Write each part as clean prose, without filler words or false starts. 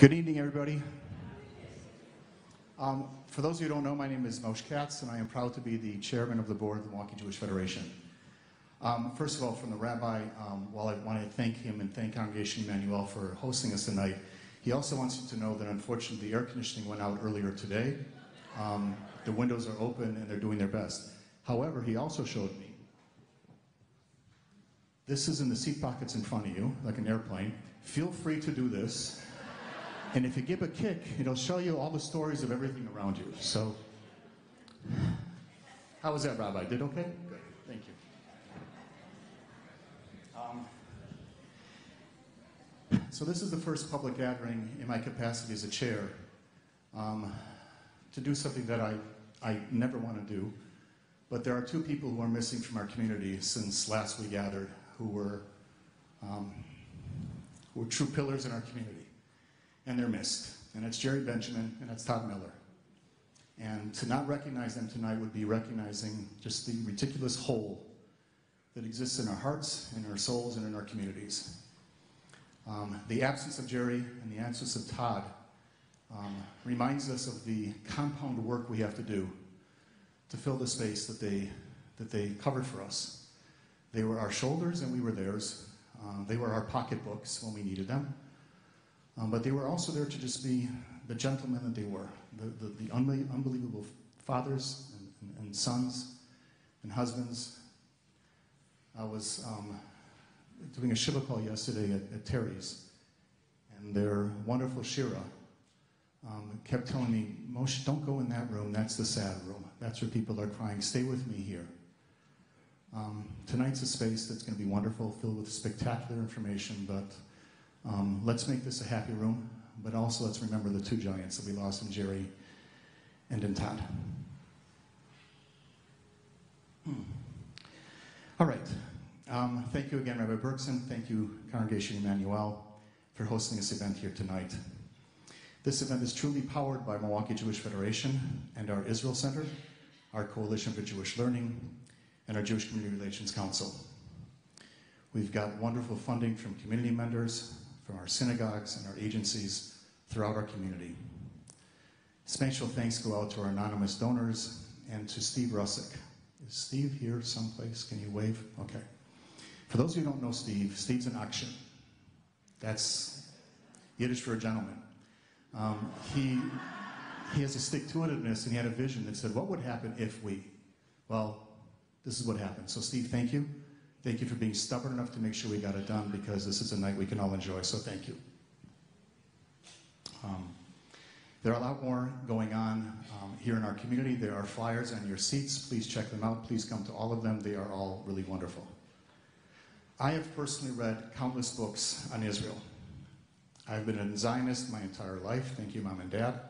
Good evening, everybody. For those of you who don't know, my name is Moshe Katz, and I am proud to be the chairman of the board of the Milwaukee Jewish Federation. First of all, from the rabbi, while I want to thank him and thank Congregation Emanu-El for hosting us tonight, he also wants you to know that unfortunately the air conditioning went out earlier today. The windows are open and they're doing their best. However, he also showed me, this is in the seat pockets in front of you, like an airplane. Feel free to do this. And if you give a kick, it'll show you all the stories of everything around you. So, how was that, Rabbi? Did okay? Good. Thank you. So this is the first public gathering in my capacity as a chair to do something that I never want to do. But there are two people who are missing from our community since last we gathered, who were true pillars in our community. And they're missed. And it's Jerry Benjamin, and it's Todd Miller. And to not recognize them tonight would be recognizing just the ridiculous hole that exists in our hearts, in our souls, and in our communities. The absence of Jerry and the absence of Todd reminds us of the compound work we have to do to fill the space that they covered for us. They were our shoulders and we were theirs. They were our pocketbooks when we needed them. But they were also there to just be the gentlemen that they were, the unbelievable fathers and sons and husbands. I was doing a Shiva call yesterday at Terry's, and their wonderful Shira kept telling me, Moshe, don't go in that room, that's the sad room. That's where people are crying, stay with me here. Tonight's a space that's going to be wonderful, filled with spectacular information, but let's make this a happy room, but also let's remember the two giants that we lost in Jerry and in Todd. All right. Thank you again, Rabbi Bergson. Thank you, Congregation Emanu-El, for hosting this event here tonight. This event is truly powered by Milwaukee Jewish Federation and our Israel Center, our Coalition for Jewish Learning, and our Jewish Community Relations Council. We've got wonderful funding from community members, from our synagogues and our agencies throughout our community. Special thanks go out to our anonymous donors and to Steve Russick. Is Steve here someplace? Can you wave? Okay. For those of you who don't know Steve, Steve's an action. That's Yiddish for a gentleman. He has a stick-to-itiveness, and he had a vision that said, what would happen if we? Well, this is what happened. So Steve, thank you. Thank you for being stubborn enough to make sure we got it done, because this is a night we can all enjoy, so thank you. There are a lot more going on here in our community. There are flyers on your seats. Please check them out. Please come to all of them. They are all really wonderful. I have personally read countless books on Israel. I've been a Zionist my entire life. Thank you, Mom and Dad.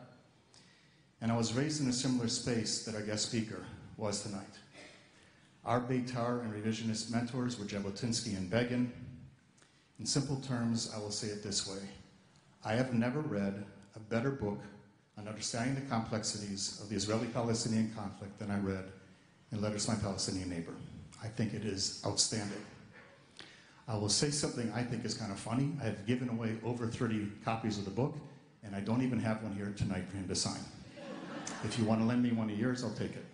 And I was raised in a similar space that our guest speaker was tonight. Our Beitar and revisionist mentors were Jabotinsky and Begin. In simple terms, I will say it this way. I have never read a better book on understanding the complexities of the Israeli-Palestinian conflict than I read in Letters to My Palestinian Neighbor. I think it is outstanding. I will say something I think is kind of funny. I have given away over 30 copies of the book, and I don't even have one here tonight for him to sign. If you want to lend me one of yours, I'll take it.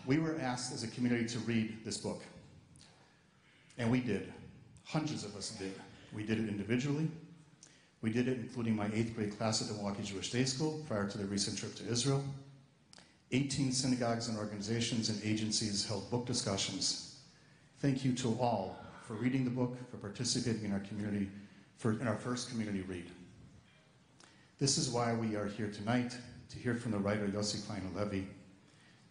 We were asked as a community to read this book, and we did. Hundreds of us did. We did it individually. We did it including my 8th grade class at the Milwaukee Jewish Day School prior to the recent trip to Israel. 18 synagogues and organizations and agencies held book discussions. Thank you to all for reading the book, for participating in our community, in our first community read. This is why we are here tonight, to hear from the writer Yossi Klein Halevi.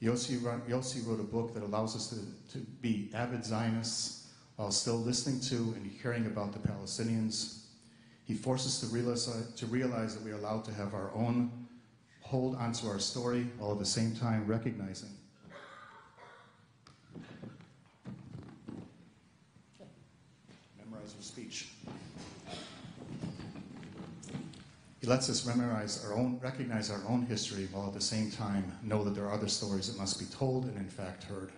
Yossi wrote a book that allows us to be avid Zionists while still listening to and caring about the Palestinians. He forces us to realize that we are allowed to have our own hold onto our story, while at the same time recognizing memorize your speech. He lets us recognize our own history, while at the same time know that there are other stories that must be told and in fact heard.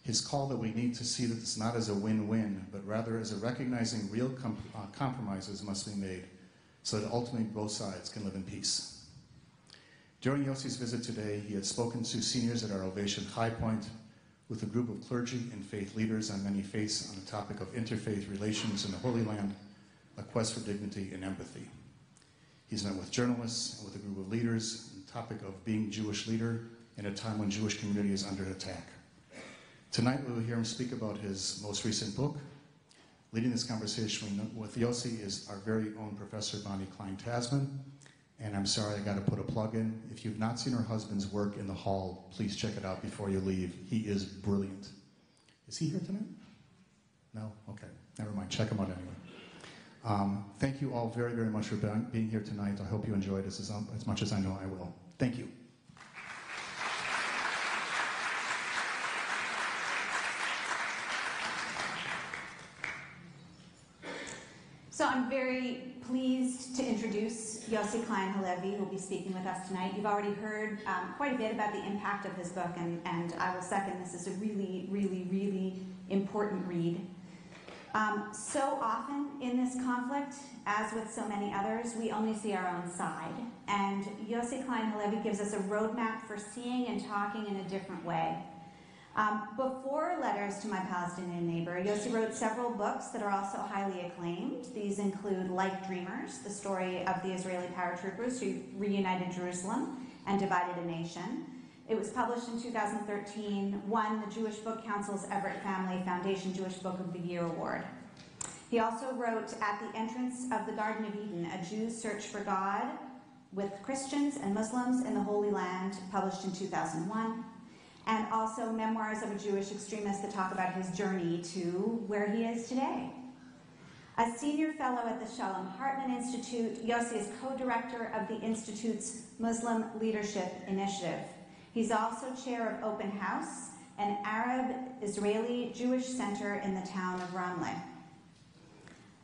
his call that we need to see this not as a win-win, but rather as a recognizing real compromises must be made so that ultimately both sides can live in peace. During Yossi's visit today, he had spoken to seniors at our Ovation High Point with a group of clergy and faith leaders on many faiths on the topic of interfaith relations in the Holy Land, a quest for dignity and empathy. He's met with journalists and with a group of leaders on the topic of being Jewish leader in a time when Jewish community is under attack. Tonight we will hear him speak about his most recent book. Leading this conversation with Yossi is our very own Professor Bonnie Klein-Tasman. And I'm sorry, I got to put a plug in. If you've not seen her husband's work in the hall, please check it out before you leave. He is brilliant. Is he here tonight? No? Okay. Never mind. Check him out anyway. Thank you all very, very much for being here tonight. I hope you enjoyed this as much as I know I will. Thank you. So I'm very pleased to introduce Yossi Klein Halevi, who will be speaking with us tonight. You've already heard quite a bit about the impact of his book, and I will second this is a really, really, really important read. So often in this conflict, as with so many others, we only see our own side. And Yossi Klein Halevi gives us a roadmap for seeing and talking in a different way. Before Letters to My Palestinian Neighbor, Yossi wrote several books that are also highly acclaimed. These include Like Dreamers, the story of the Israeli paratroopers who reunited Jerusalem and divided a nation. It was published in 2013, won the Jewish Book Council's Everett Family Foundation Jewish Book of the Year Award. He also wrote At the Entrance of the Garden of Eden, A Jew's Search for God with Christians and Muslims in the Holy Land, published in 2001. And also Memoirs of a Jewish Extremist that talk about his journey to where he is today. A senior fellow at the Shalom Hartman Institute, Yossi is co-director of the Institute's Muslim Leadership Initiative. He's also chair of Open House, an Arab-Israeli Jewish center in the town of Ramleh.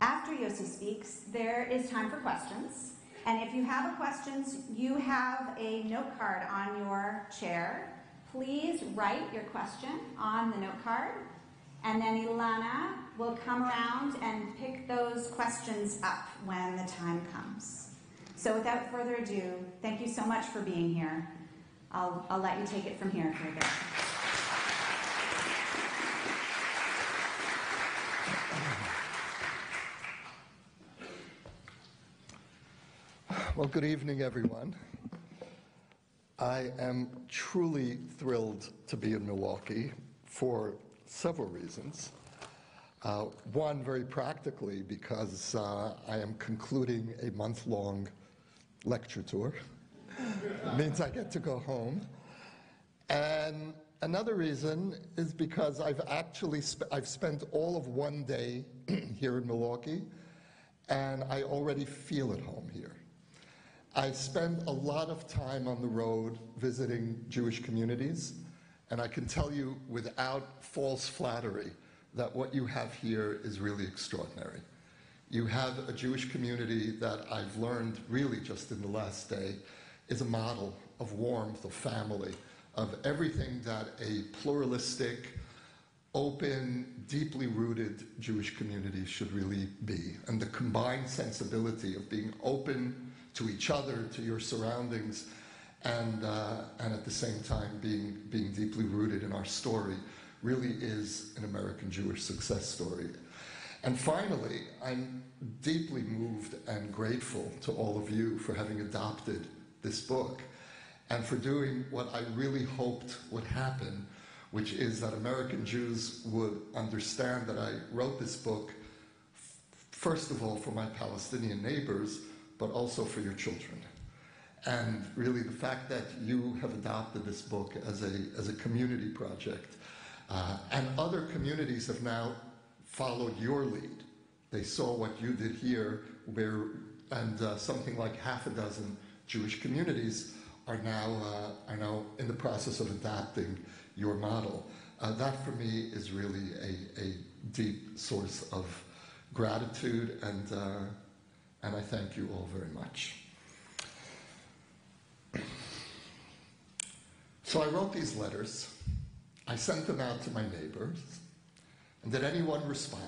After Yossi speaks, there is time for questions. And if you have questions, you have a note card on your chair. Please write your question on the note card, and then Ilana will come around and pick those questions up when the time comes. So without further ado, thank you so much for being here. I'll let you take it from here for a bit. Well, good evening, everyone. I am truly thrilled to be in Milwaukee for several reasons. One, very practically, because I am concluding a month-long lecture tour. It means I get to go home. And another reason is because I've spent all of one day here in Milwaukee, and I already feel at home here. I spend a lot of time on the road visiting Jewish communities, and I can tell you without false flattery that what you have here is really extraordinary. You have a Jewish community that I've learned really just in the last day is a model of warmth, of family, of everything that a pluralistic, open, deeply rooted Jewish community should really be. And the combined sensibility of being open to each other, to your surroundings, and at the same time being deeply rooted in our story really is an American Jewish success story. And finally, I'm deeply moved and grateful to all of you for having adopted this book and for doing what I really hoped would happen, which is that American Jews would understand that I wrote this book, first of all, for my Palestinian neighbors, but also for your children. And really the fact that you have adopted this book as a community project, and other communities have now followed your lead. They saw what you did here, and something like half a dozen Jewish communities are now in the process of adapting your model. That for me is really a deep source of gratitude, and I thank you all very much. So I wrote these letters I sent them out to my neighbors, and did anyone respond?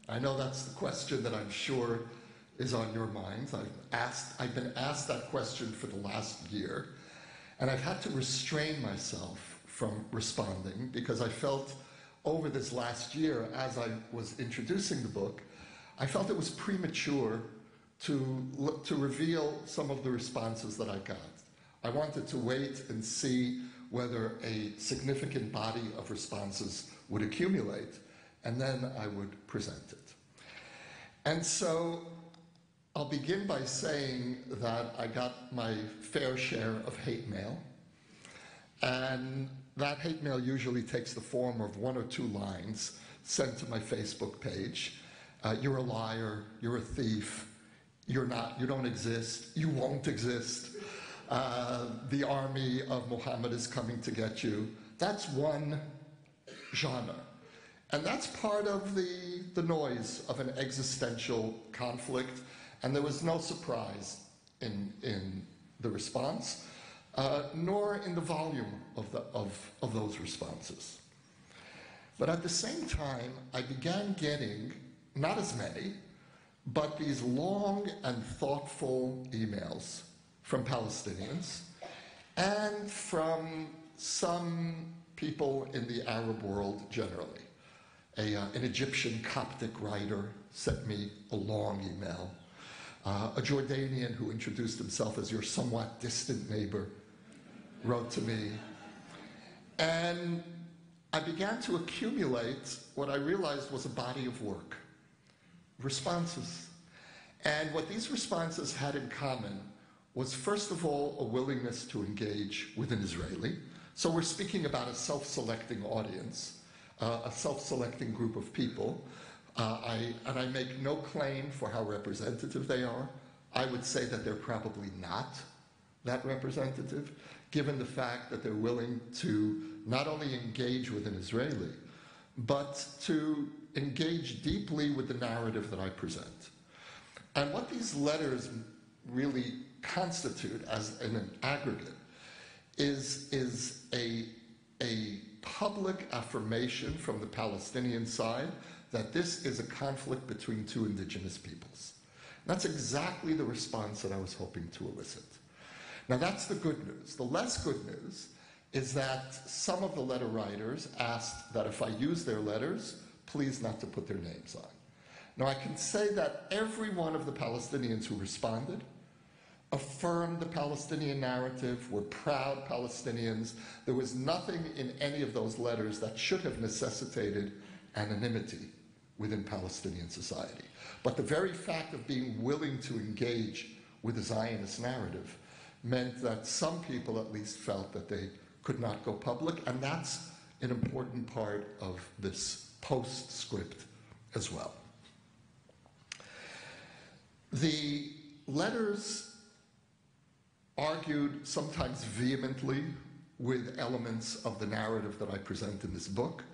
I know that's the question that I'm sure is on your minds. I've been asked that question for the last year, and I've had to restrain myself from responding because I felt over this last year, as I was introducing the book, I felt it was premature to reveal some of the responses that I got. I wanted to wait and see whether a significant body of responses would accumulate, and then I would present it. And so I'll begin by saying that I got my fair share of hate mail, and that hate mail usually takes the form of 1 or 2 lines sent to my Facebook page. You're a liar, you're a thief, you don't exist, you won't exist. The army of Muhammad is coming to get you. That's one genre. And that's part of the noise of an existential conflict. And there was no surprise in the response, nor in the volume of those responses. But at the same time, I began getting, not as many, but these long and thoughtful emails from Palestinians and from some people in the Arab world generally. An Egyptian Coptic writer sent me a long email. A Jordanian who introduced himself as your somewhat distant neighbor wrote to me. And I began to accumulate what I realized was a body of work, responses. And what these responses had in common was, first of all, a willingness to engage with an Israeli. So we're speaking about a self-selecting audience, a self-selecting group of people. And I make no claim for how representative they are. I would say that they're probably not that representative, given the fact that they're willing to not only engage with an Israeli, but to engage deeply with the narrative that I present. And what these letters really constitute as an aggregate is a public affirmation from the Palestinian side that this is a conflict between 2 indigenous peoples. And that's exactly the response that I was hoping to elicit. Now that's the good news. The less good news is that some of the letter writers asked that if I use their letters, please not to put their names on. Now I can say that every one of the Palestinians who responded affirmed the Palestinian narrative, were proud Palestinians. There was nothing in any of those letters that should have necessitated anonymity within Palestinian society. But the very fact of being willing to engage with the Zionist narrative meant that some people at least felt that they could not go public, and that's an important part of this postscript as well. The letters argued sometimes vehemently with elements of the narrative that I present in this book.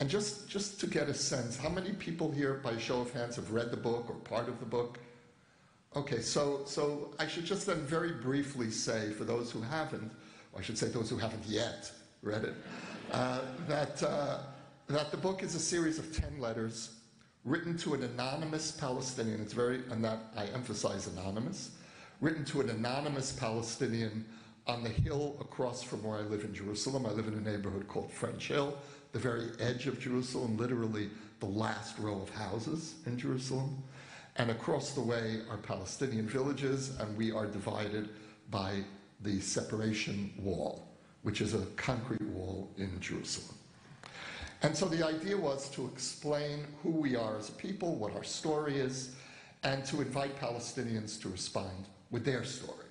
And just to get a sense, how many people here, by show of hands, have read the book or part of the book? Okay, so I should just then very briefly say, for those who haven't, or I should say those who haven't yet read it, that the book is a series of 10 letters written to an anonymous Palestinian. It's very, and that I emphasize anonymous, written to an anonymous Palestinian on the hill across from where I live in Jerusalem. I live in a neighborhood called French Hill, the very edge of Jerusalem, literally the last row of houses in Jerusalem. And across the way are Palestinian villages, and we are divided by the separation wall, which is a concrete wall in Jerusalem. And so the idea was to explain who we are as a people, what our story is, and to invite Palestinians to respond with their story.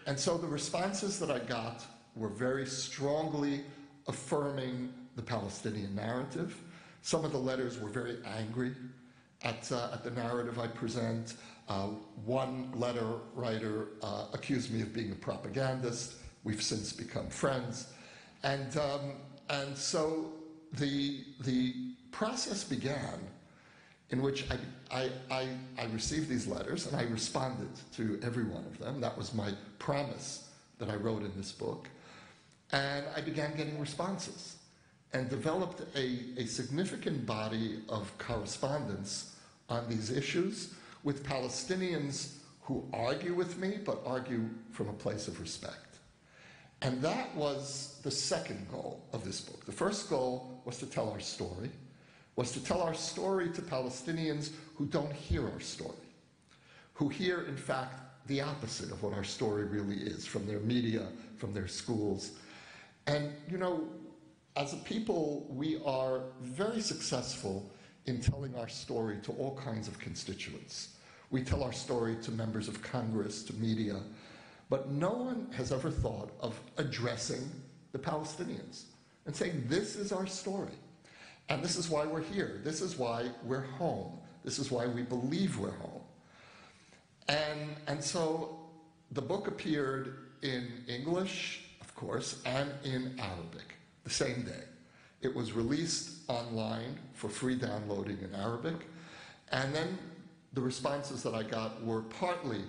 And so the responses that I got were very strongly affirming the Palestinian narrative. Some of the letters were very angry at the narrative I present. One letter writer accused me of being a propagandist. We've since become friends. And so the process began in which I received these letters and I responded to every one of them. That was my promise that I wrote in this book. And I began getting responses. and developed a significant body of correspondence on these issues with Palestinians who argue with me, but argue from a place of respect. And that was the second goal of this book. The first goal was to tell our story, to Palestinians who don't hear our story, who hear, in fact, the opposite of what our story really is, from their media, from their schools. And, you know, as a people, we are very successful in telling our story to all kinds of constituents. We tell our story to members of Congress, to media, but no one has ever thought of addressing the Palestinians and saying, this is our story, and this is why we're here, this is why we're home, this is why we believe we're home. And so the book appeared in English, of course, and in Arabic the same day. It was released online for free downloading in Arabic, and then the responses that I got were partly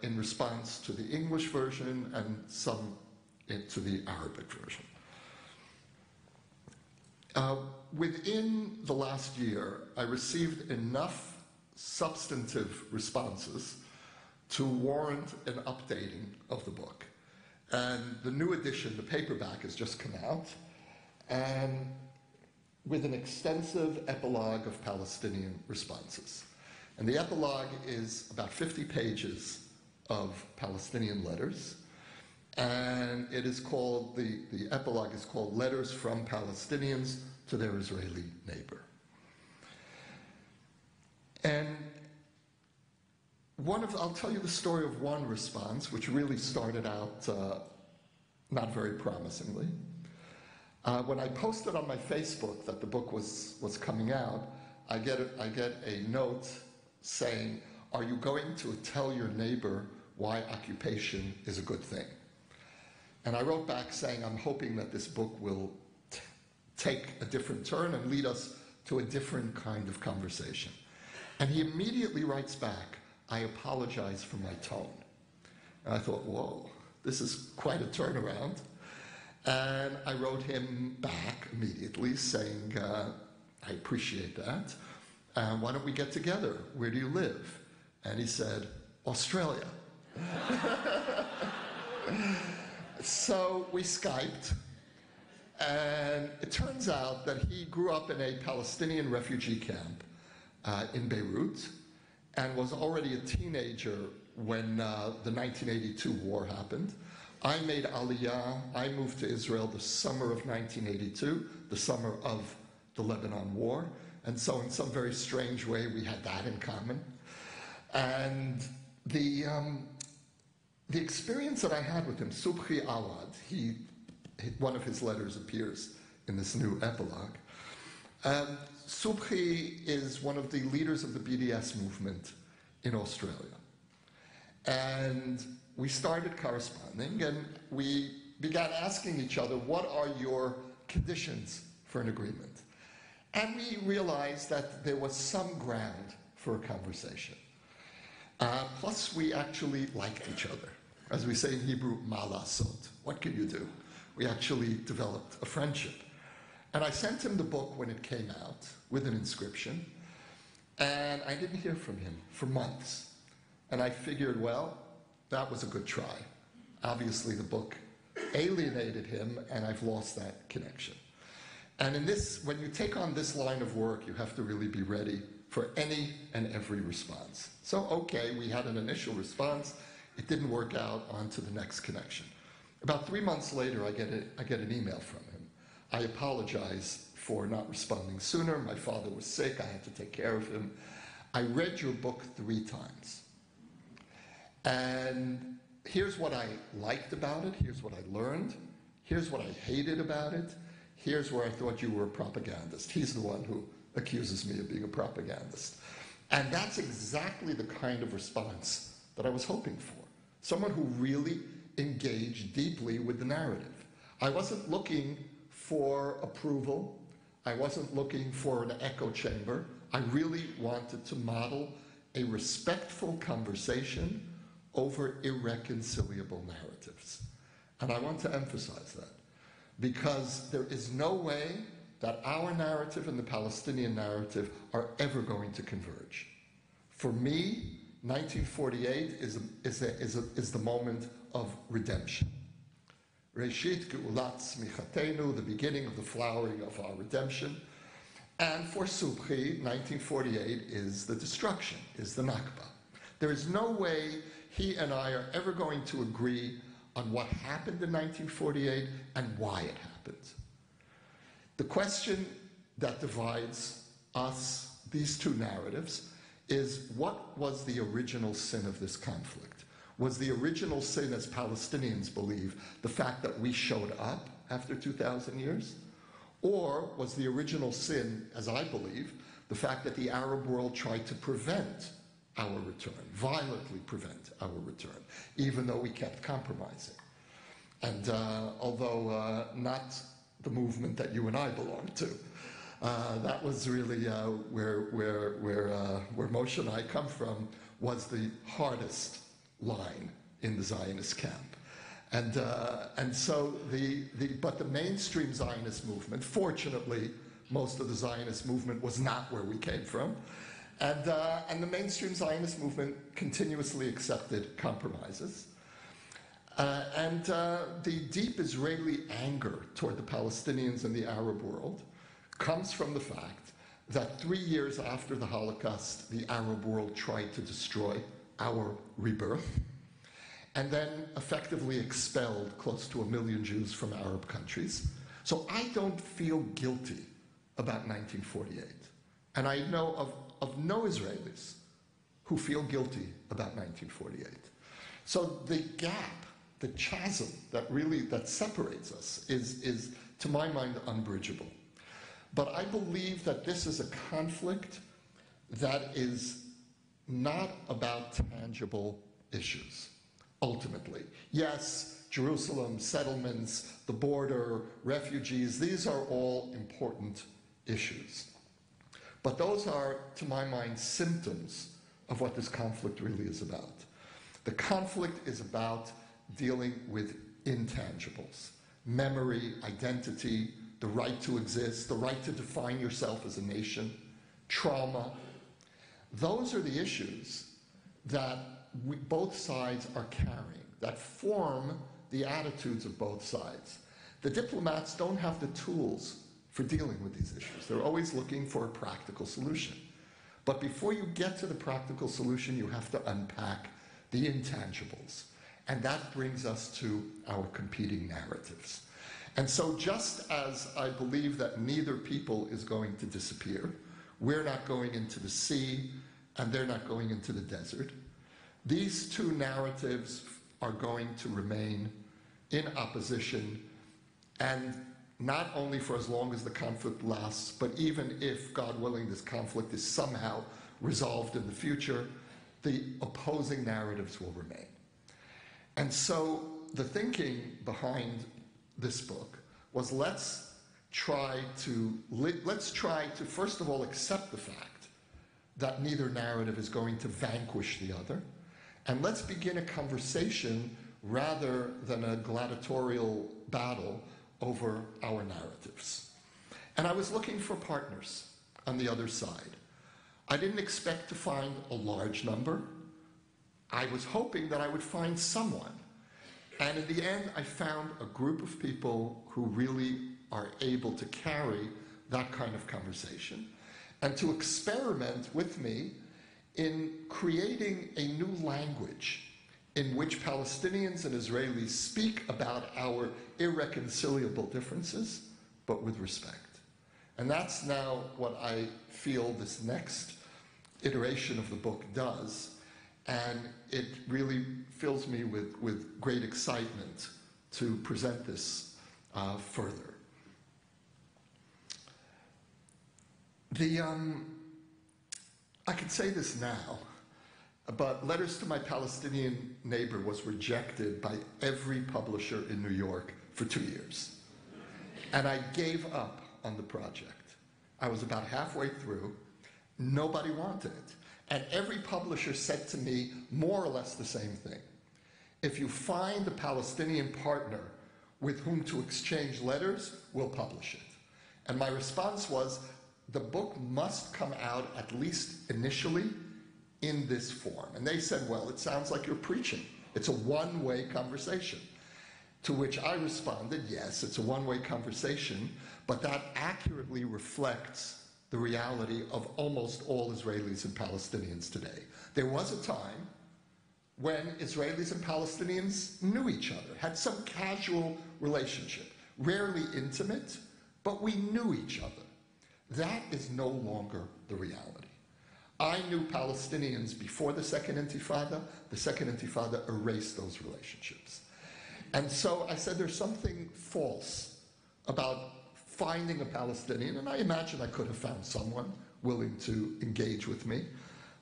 in response to the English version and some to the Arabic version. Within the last year, I received enough substantive responses to warrant an updating of the book. And the new edition, the paperback, has just come out, and with an extensive epilogue of Palestinian responses. And the epilogue is about 50 pages of Palestinian letters, and it is called, the epilogue is called Letters from Palestinians to Their Israeli Neighbor. And I'll tell you the story of one response, which really started out not very promisingly. When I posted on my Facebook that the book was coming out, I get a note saying, "Are you going to tell your neighbor why occupation is a good thing?" And I wrote back saying, "I'm hoping that this book will take a different turn and lead us to a different kind of conversation." And he immediately writes back, "I apologize for my tone." And I thought, whoa, this is quite a turnaround. And I wrote him back immediately saying, "I appreciate that. Why don't we get together? Where do you live?" And he said, "Australia." So we Skyped, and it turns out that he grew up in a Palestinian refugee camp in Beirut, and was already a teenager when the 1982 war happened. I made Aliyah. I moved to Israel the summer of 1982, the summer of the Lebanon War. And so in some very strange way, we had that in common. And the experience that I had with him, Subhi Awad, one of his letters appears in this new epilogue. Subhi is one of the leaders of the BDS movement in Australia. And we started corresponding, and we began asking each other, what are your conditions for an agreement? And we realized that there was some ground for a conversation. Plus, we actually liked each other. As we say in Hebrew, ma lasot. What can you do? We actually developed a friendship. And I sent him the book when it came out with an inscription, and I didn't hear from him for months. And I figured, well, that was a good try. Obviously, the book alienated him, and I've lost that connection. And in this, when you take on this line of work, you have to really be ready for any and every response. So, okay, we had an initial response. It didn't work out. On to the next connection. About 3 months later, I get an email from him. I apologize for not responding sooner. My father was sick. I had to take care of him. I read your book 3 times. And here's what I liked about it. Here's what I learned. Here's what I hated about it. Here's where I thought you were a propagandist. He's the one who accuses me of being a propagandist. And that's exactly the kind of response that I was hoping for. Someone who really engaged deeply with the narrative. I wasn't looking for approval. I wasn't looking for an echo chamber. I really wanted to model a respectful conversation over irreconcilable narratives. And I want to emphasize that. because there is no way that our narrative and the Palestinian narrative are ever going to converge. For me, 1948 is the moment of redemption. Reshit Geulat Smichatenu, the beginning of the flowering of our redemption. And for Subhi, 1948 is the destruction, is the Nakba. There is no way he and I are ever going to agree on what happened in 1948 and why it happened. The question that divides us, these two narratives, is what was the original sin of this conflict? Was the original sin, as Palestinians believe, the fact that we showed up after 2,000 years? Or was the original sin, as I believe, the fact that the Arab world tried to prevent our return, violently prevent our return, even though we kept compromising? And although not the movement that you and I belong to, that was really where Moshe and I come from, was the hardest line in the Zionist camp. And so but the mainstream Zionist movement, fortunately, most of the Zionist movement was not where we came from. And the mainstream Zionist movement continuously accepted compromises. And the deep Israeli anger toward the Palestinians and the Arab world comes from the fact that 3 years after the Holocaust, the Arab world tried to destroy our rebirth, and then effectively expelled close to 1 million Jews from Arab countries. So I don't feel guilty about 1948. And I know of no Israelis who feel guilty about 1948. So the gap, the chasm that separates us is, to my mind, unbridgeable. But I believe that this is a conflict that is not about tangible issues, ultimately. Yes, Jerusalem, settlements, the border, refugees, these are all important issues. But those are, to my mind, symptoms of what this conflict really is about. The conflict is about dealing with intangibles: memory, identity, the right to exist, the right to define yourself as a nation, trauma. Those are the issues that both sides are carrying, that form the attitudes of both sides. The diplomats don't have the tools for dealing with these issues. They're always looking for a practical solution. But before you get to the practical solution, you have to unpack the intangibles. And that brings us to our competing narratives. And so just as I believe that neither people is going to disappear, we're not going into the sea, and they're not going into the desert, these two narratives are going to remain in opposition, and not only for as long as the conflict lasts, but even if, God willing, this conflict is somehow resolved in the future, the opposing narratives will remain. And so the thinking behind this book was let's try to first of all accept the fact that neither narrative is going to vanquish the other, and let's begin a conversation rather than a gladiatorial battle over our narratives. And I was looking for partners on the other side. I didn't expect to find a large number. I was hoping that I would find someone. And in the end, I found a group of people who really are able to carry that kind of conversation and to experiment with me in creating a new language in which Palestinians and Israelis speak about our irreconcilable differences, but with respect. And that's now what I feel this next iteration of the book does. And it really fills me with great excitement to present this further. I could say this now, but Letters to My Palestinian Neighbor was rejected by every publisher in New York for 2 years. And I gave up on the project. I was about halfway through. Nobody wanted it. And every publisher said to me more or less the same thing. If you find a Palestinian partner with whom to exchange letters, we'll publish it. And my response was, the book must come out, at least initially, in this form. And they said, well, it sounds like you're preaching. It's a one-way conversation. To which I responded, yes, it's a one-way conversation, but that accurately reflects the reality of almost all Israelis and Palestinians today. There was a time when Israelis and Palestinians knew each other, had some casual relationship, rarely intimate, but we knew each other. That is no longer the reality. I knew Palestinians before the Second Intifada. The Second Intifada erased those relationships. And so I said there's something false about finding a Palestinian, and I imagine I could have found someone willing to engage with me.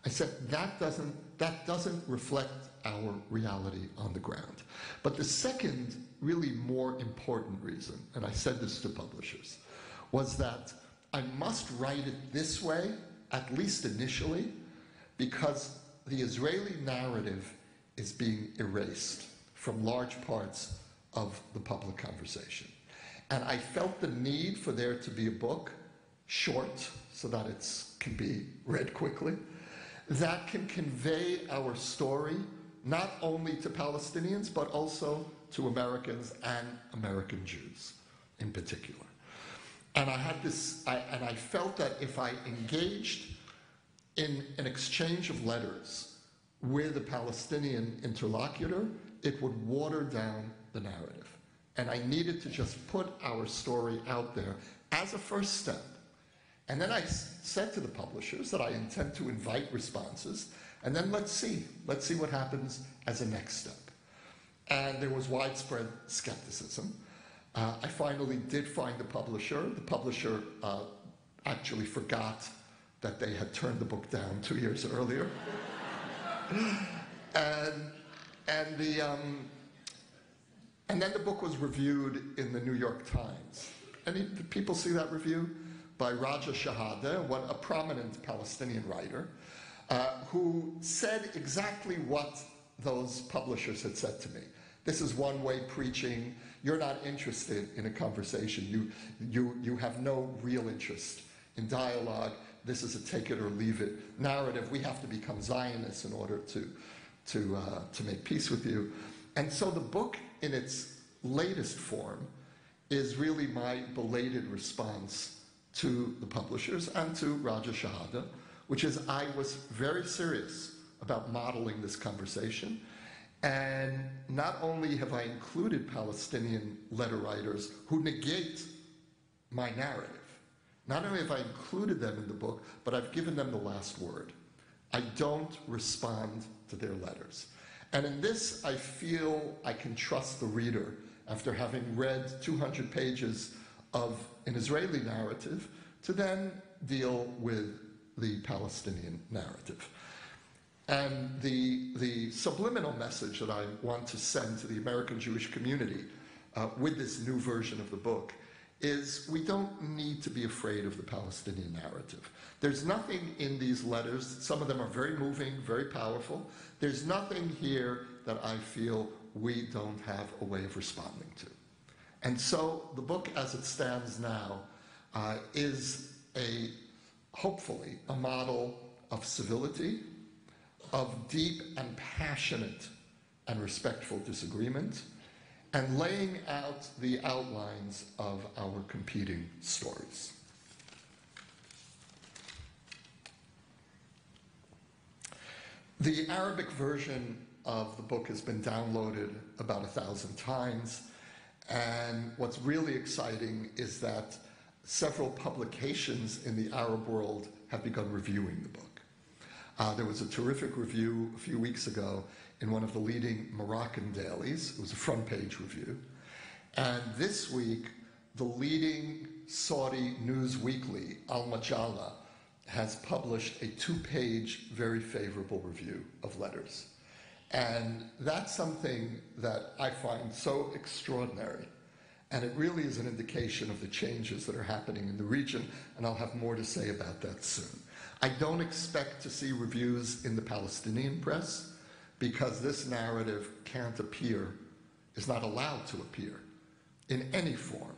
I said that doesn't reflect our reality on the ground. But the second, really more important reason, and I said this to publishers, was that I must write it this way, at least initially, because the Israeli narrative is being erased from large parts of the public conversation. And I felt the need for there to be a book, short, so that it can be read quickly, that can convey our story not only to Palestinians, but also to Americans and American Jews in particular. And I had this, and I felt that if I engaged in an exchange of letters with a Palestinian interlocutor, it would water down the narrative. And I needed to just put our story out there as a first step. And then I said to the publishers that I intend to invite responses, and then let's see what happens as a next step. And there was widespread skepticism. I finally did find the publisher. The publisher actually forgot that they had turned the book down 2 years earlier. And then the book was reviewed in the New York Times. Did people see that review? By Raja Shahada, a prominent Palestinian writer, who said exactly what those publishers had said to me. This is one-way preaching. You're not interested in a conversation. You have no real interest in dialogue. This is a take it or leave it narrative. We have to become Zionists in order to make peace with you. And so the book in its latest form is really my belated response to the publishers and to Raja Shahada, which is I was very serious about modeling this conversation. And not only have I included Palestinian letter writers who negate my narrative, not only have I included them in the book, but I've given them the last word. I don't respond to their letters. And in this, I feel I can trust the reader after having read 200 pages of an Israeli narrative to then deal with the Palestinian narrative. And the subliminal message that I want to send to the American Jewish community with this new version of the book is we don't need to be afraid of the Palestinian narrative. There's nothing in these letters, some of them are very moving, very powerful. There's nothing here that I feel we don't have a way of responding to. And so the book as it stands now is hopefully a model of civility, of deep and passionate and respectful disagreement, and laying out the outlines of our competing stories. The Arabic version of the book has been downloaded about 1,000 times, and what's really exciting is that several publications in the Arab world have begun reviewing the book. There was a terrific review a few weeks ago in one of the leading Moroccan dailies. It was a front-page review. And this week, the leading Saudi news weekly, Al Majalla, has published a 2-page, very favorable review of letters. And that's something that I find so extraordinary. And it really is an indication of the changes that are happening in the region, and I'll have more to say about that soon. I don't expect to see reviews in the Palestinian press because this narrative can't appear, is not allowed to appear in any form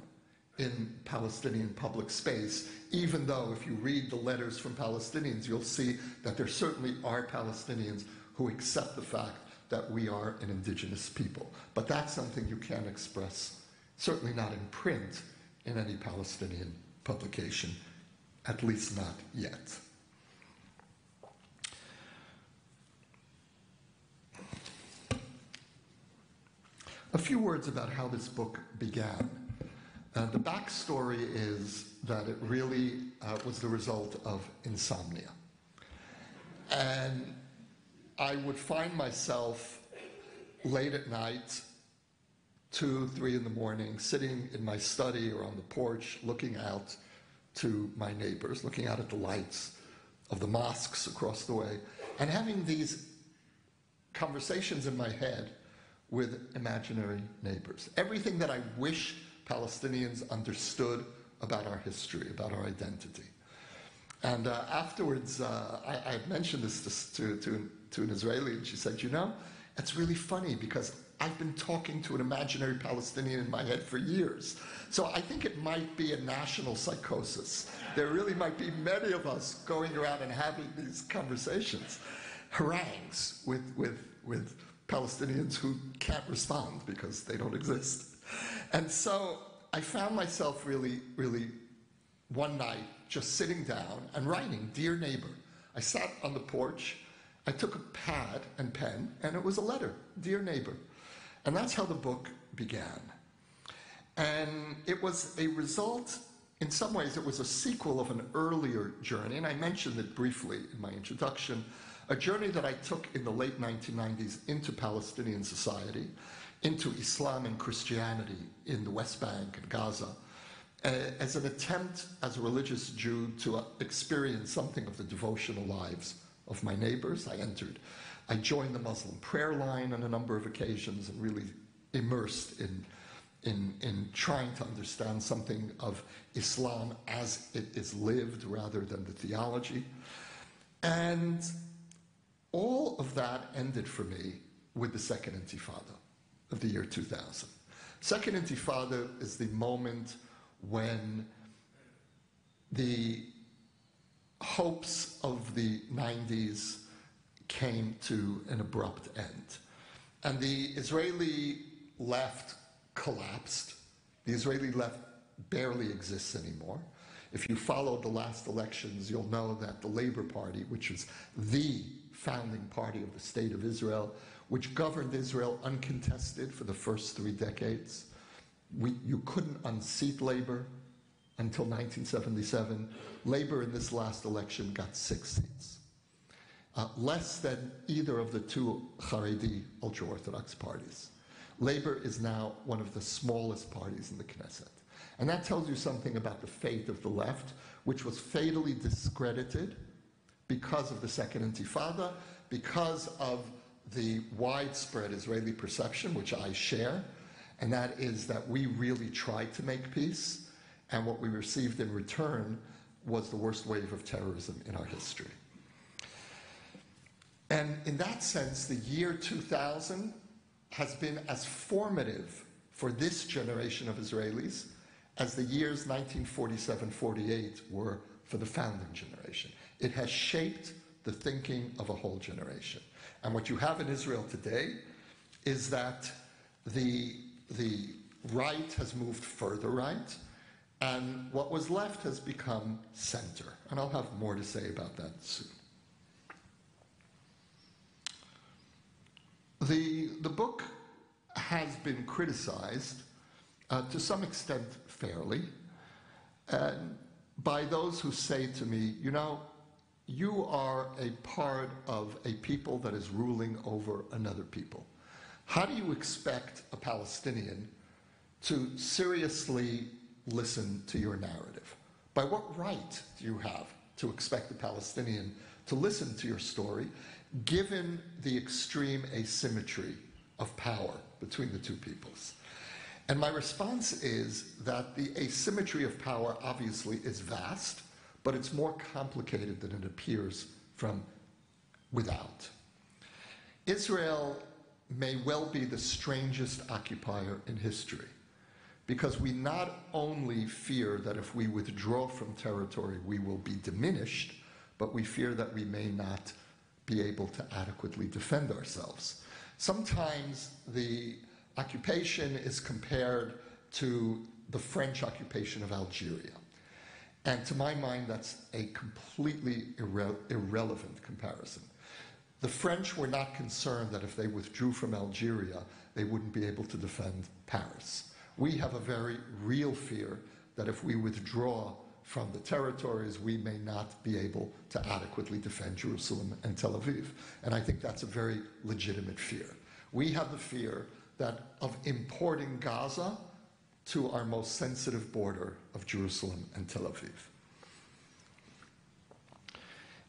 in Palestinian public space, even though if you read the letters from Palestinians, you'll see that there certainly are Palestinians who accept the fact that we are an indigenous people. But that's something you can't express, certainly not in print, in any Palestinian publication, at least not yet. A few words about how this book began. The backstory is that it really was the result of insomnia. And I would find myself late at night, 2, 3 in the morning, sitting in my study or on the porch, looking out to my neighbors, looking out at the lights of the mosques across the way, and having these conversations in my head with imaginary neighbors. Everything that I wish Palestinians understood about our history, about our identity. And afterwards, I mentioned this to an Israeli, and she said, you know, it's really funny because I've been talking to an imaginary Palestinian in my head for years. So I think it might be a national psychosis. There really might be many of us going around and having these conversations, harangues with Palestinians who can't respond because they don't exist. And so I found myself really one night just sitting down and writing, Dear Neighbor. I sat on the porch, I took a pad and pen, and it was a letter, Dear Neighbor. And that's how the book began. And it was a result, in some ways, it was a sequel of an earlier journey, and I mentioned it briefly in my introduction, a journey that I took in the late 1990s into Palestinian society, into Islam and Christianity in the West Bank and Gaza, as an attempt as a religious Jew to experience something of the devotional lives of my neighbors. I joined the Muslim prayer line on a number of occasions and really immersed in trying to understand something of Islam as it is lived rather than the theology. And all of that ended for me with the Second Intifada of the year 2000. Second Intifada is the moment when the hopes of the 90s came to an abrupt end. And the Israeli left collapsed. The Israeli left barely exists anymore. If you followed the last elections, you'll know that the Labor Party, which was the founding party of the State of Israel, which governed Israel uncontested for the first 3 decades. You couldn't unseat Labor until 1977. Labor in this last election got 6 seats. Less than either of the 2 Haredi ultra-Orthodox parties. Labor is now one of the smallest parties in the Knesset. And that tells you something about the fate of the left, which was fatally discredited because of the Second Intifada, because of the widespread Israeli perception, which I share, and that is that we really tried to make peace, and what we received in return was the worst wave of terrorism in our history. And in that sense, the year 2000 has been as formative for this generation of Israelis as the years 1947-48 were for the founding generation. It has shaped the thinking of a whole generation. And what you have in Israel today is that the right has moved further right, and what was left has become center. And I'll have more to say about that soon. The book has been criticized, to some extent fairly, by those who say to me, you know, you are a part of a people that is ruling over another people. How do you expect a Palestinian to seriously listen to your narrative? By what right do you have to expect a Palestinian to listen to your story, given the extreme asymmetry of power between the two peoples? And my response is that the asymmetry of power obviously is vast, but it's more complicated than it appears from without. Israel may well be the strangest occupier in history, because we not only fear that if we withdraw from territory, we will be diminished, but we fear that we may not be able to adequately defend ourselves. Sometimes the occupation is compared to the French occupation of Algeria. And to my mind, that's a completely irrelevant comparison. The French were not concerned that if they withdrew from Algeria, they wouldn't be able to defend Paris. We have a very real fear that if we withdraw from the territories, we may not be able to adequately defend Jerusalem and Tel Aviv. And I think that's a very legitimate fear. We have the fear of importing Gaza to our most sensitive border of Jerusalem and Tel Aviv.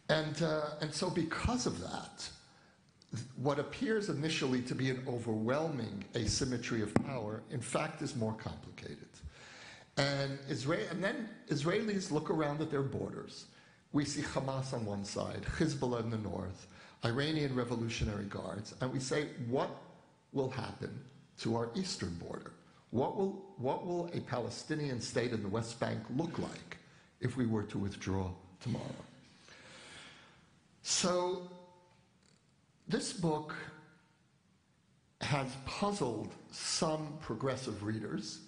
And so because of that, what appears initially to be an overwhelming asymmetry of power, in fact, is more complicated. And then Israelis look around at their borders. We see Hamas on one side, Hezbollah in the north, Iranian Revolutionary Guards, and we say, what will happen to our eastern border? What will a Palestinian state in the West Bank look like if we were to withdraw tomorrow? So this book has puzzled some progressive readers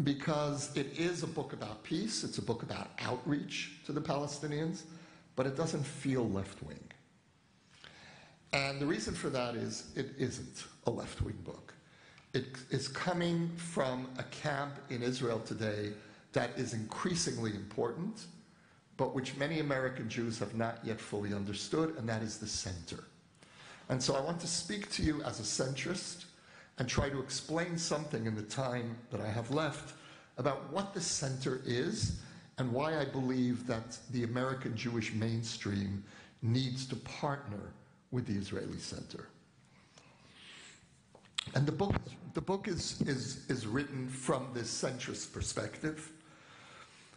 because it is a book about peace, it's a book about outreach to the Palestinians, but it doesn't feel left-wing. And the reason for that is it isn't a left-wing book. It is coming from a camp in Israel today that is increasingly important, but which many American Jews have not yet fully understood, and that is the center. And so I want to speak to you as a centrist and try to explain something in the time that I have left about what the center is and why I believe that the American Jewish mainstream needs to partner with the Israeli center. And the book is written from this centrist perspective.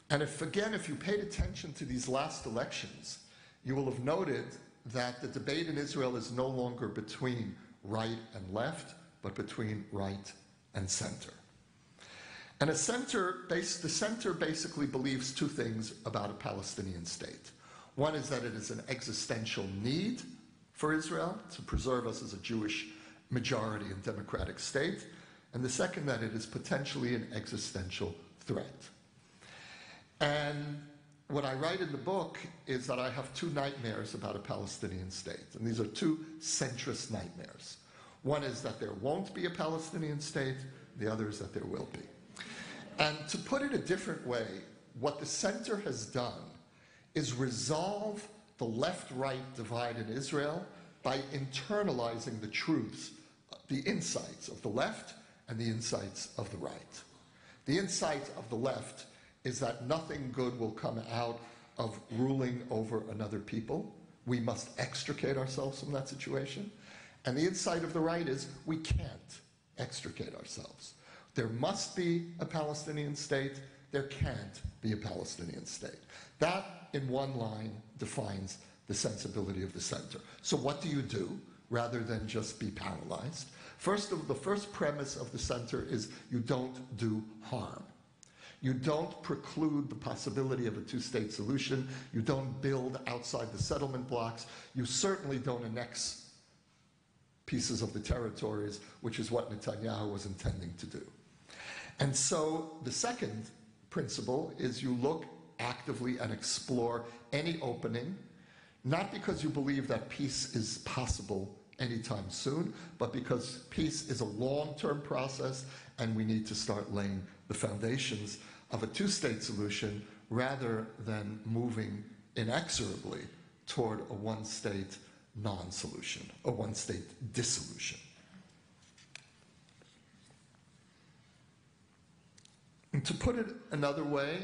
And if you paid attention to these last elections, you will have noted that the debate in Israel is no longer between right and left, but between right and center. And the center basically believes two things about a Palestinian state. One is that it is an existential need for Israel to preserve us as a Jewish majority and democratic state, and the second that it is potentially an existential threat. And what I write in the book is that I have two nightmares about a Palestinian state, and these are two centrist nightmares. One is that there won't be a Palestinian state, the other is that there will be. And to put it a different way, what the center has done is resolve the left-right divide in Israel by internalizing the truths, the insights of the left and the insights of the right. The insight of the left is that nothing good will come out of ruling over another people. We must extricate ourselves from that situation. And the insight of the right is we can't extricate ourselves. There must be a Palestinian state. There can't be a Palestinian state. That, in one line, defines the sensibility of the center. So what do you do rather than just be paralyzed? The first premise of the center is you don't do harm. You don't preclude the possibility of a two-state solution. You don't build outside the settlement blocks. You certainly don't annex pieces of the territories, which is what Netanyahu was intending to do. And so the second principle is you look actively and explore any opening, not because you believe that peace is possible anytime soon, but because peace is a long-term process and we need to start laying the foundations of a two-state solution rather than moving inexorably toward a one-state non-solution, a one-state dissolution. And to put it another way,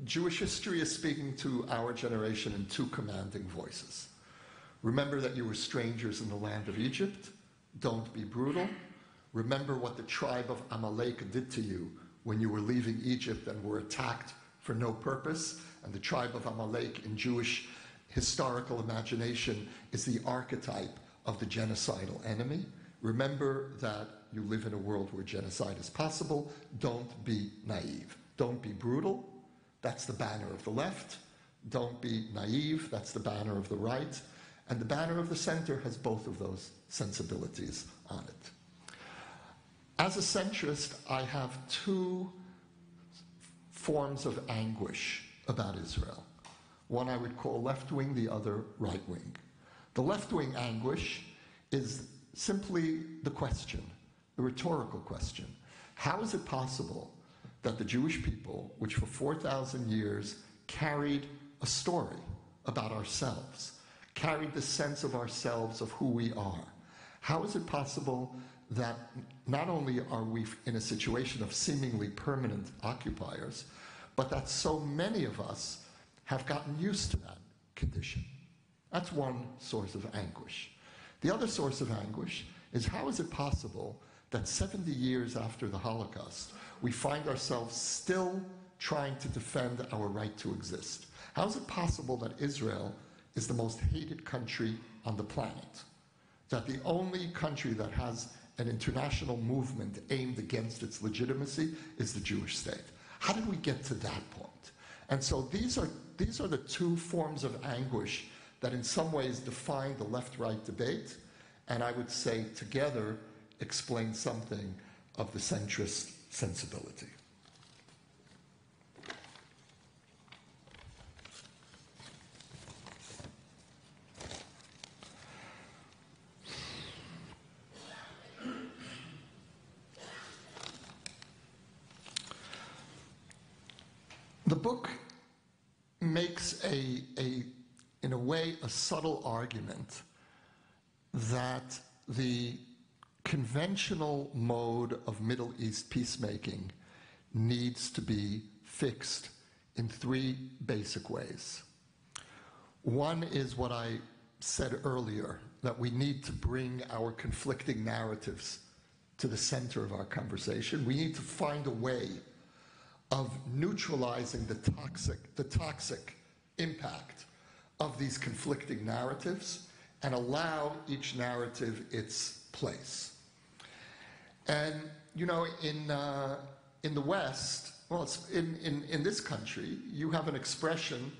Jewish history is speaking to our generation in two commanding voices. Remember that you were strangers in the land of Egypt. Don't be brutal. Remember what the tribe of Amalek did to you when you were leaving Egypt and were attacked for no purpose. And the tribe of Amalek in Jewish historical imagination is the archetype of the genocidal enemy. Remember that you live in a world where genocide is possible. Don't be naive. Don't be brutal. That's the banner of the left. Don't be naive. That's the banner of the right. And the banner of the center has both of those sensibilities on it. As a centrist, I have two forms of anguish about Israel. One I would call left-wing, the other right-wing. The left-wing anguish is simply the question, the rhetorical question. How is it possible that the Jewish people, which for 4,000 years carried a story about ourselves, carried the sense of ourselves of who we are, how is it possible that not only are we in a situation of seemingly permanent occupiers, but that so many of us have gotten used to that condition? That's one source of anguish. The other source of anguish is how is it possible that 70 years after the Holocaust, we find ourselves still trying to defend our right to exist? How is it possible that Israel is the most hated country on the planet? That the only country that has an international movement aimed against its legitimacy is the Jewish state? How did we get to that point? And so these are the two forms of anguish that in some ways define the left-right debate, and I would say together explain something of the centrist sensibility. The book makes in a way, a subtle argument that the conventional mode of Middle East peacemaking needs to be fixed in three basic ways. One is what I said earlier, that we need to bring our conflicting narratives to the center of our conversation. We need to find a way of neutralizing the toxic impact of these conflicting narratives and allow each narrative its place. And, you know, in the West, well, in this country, you have an expression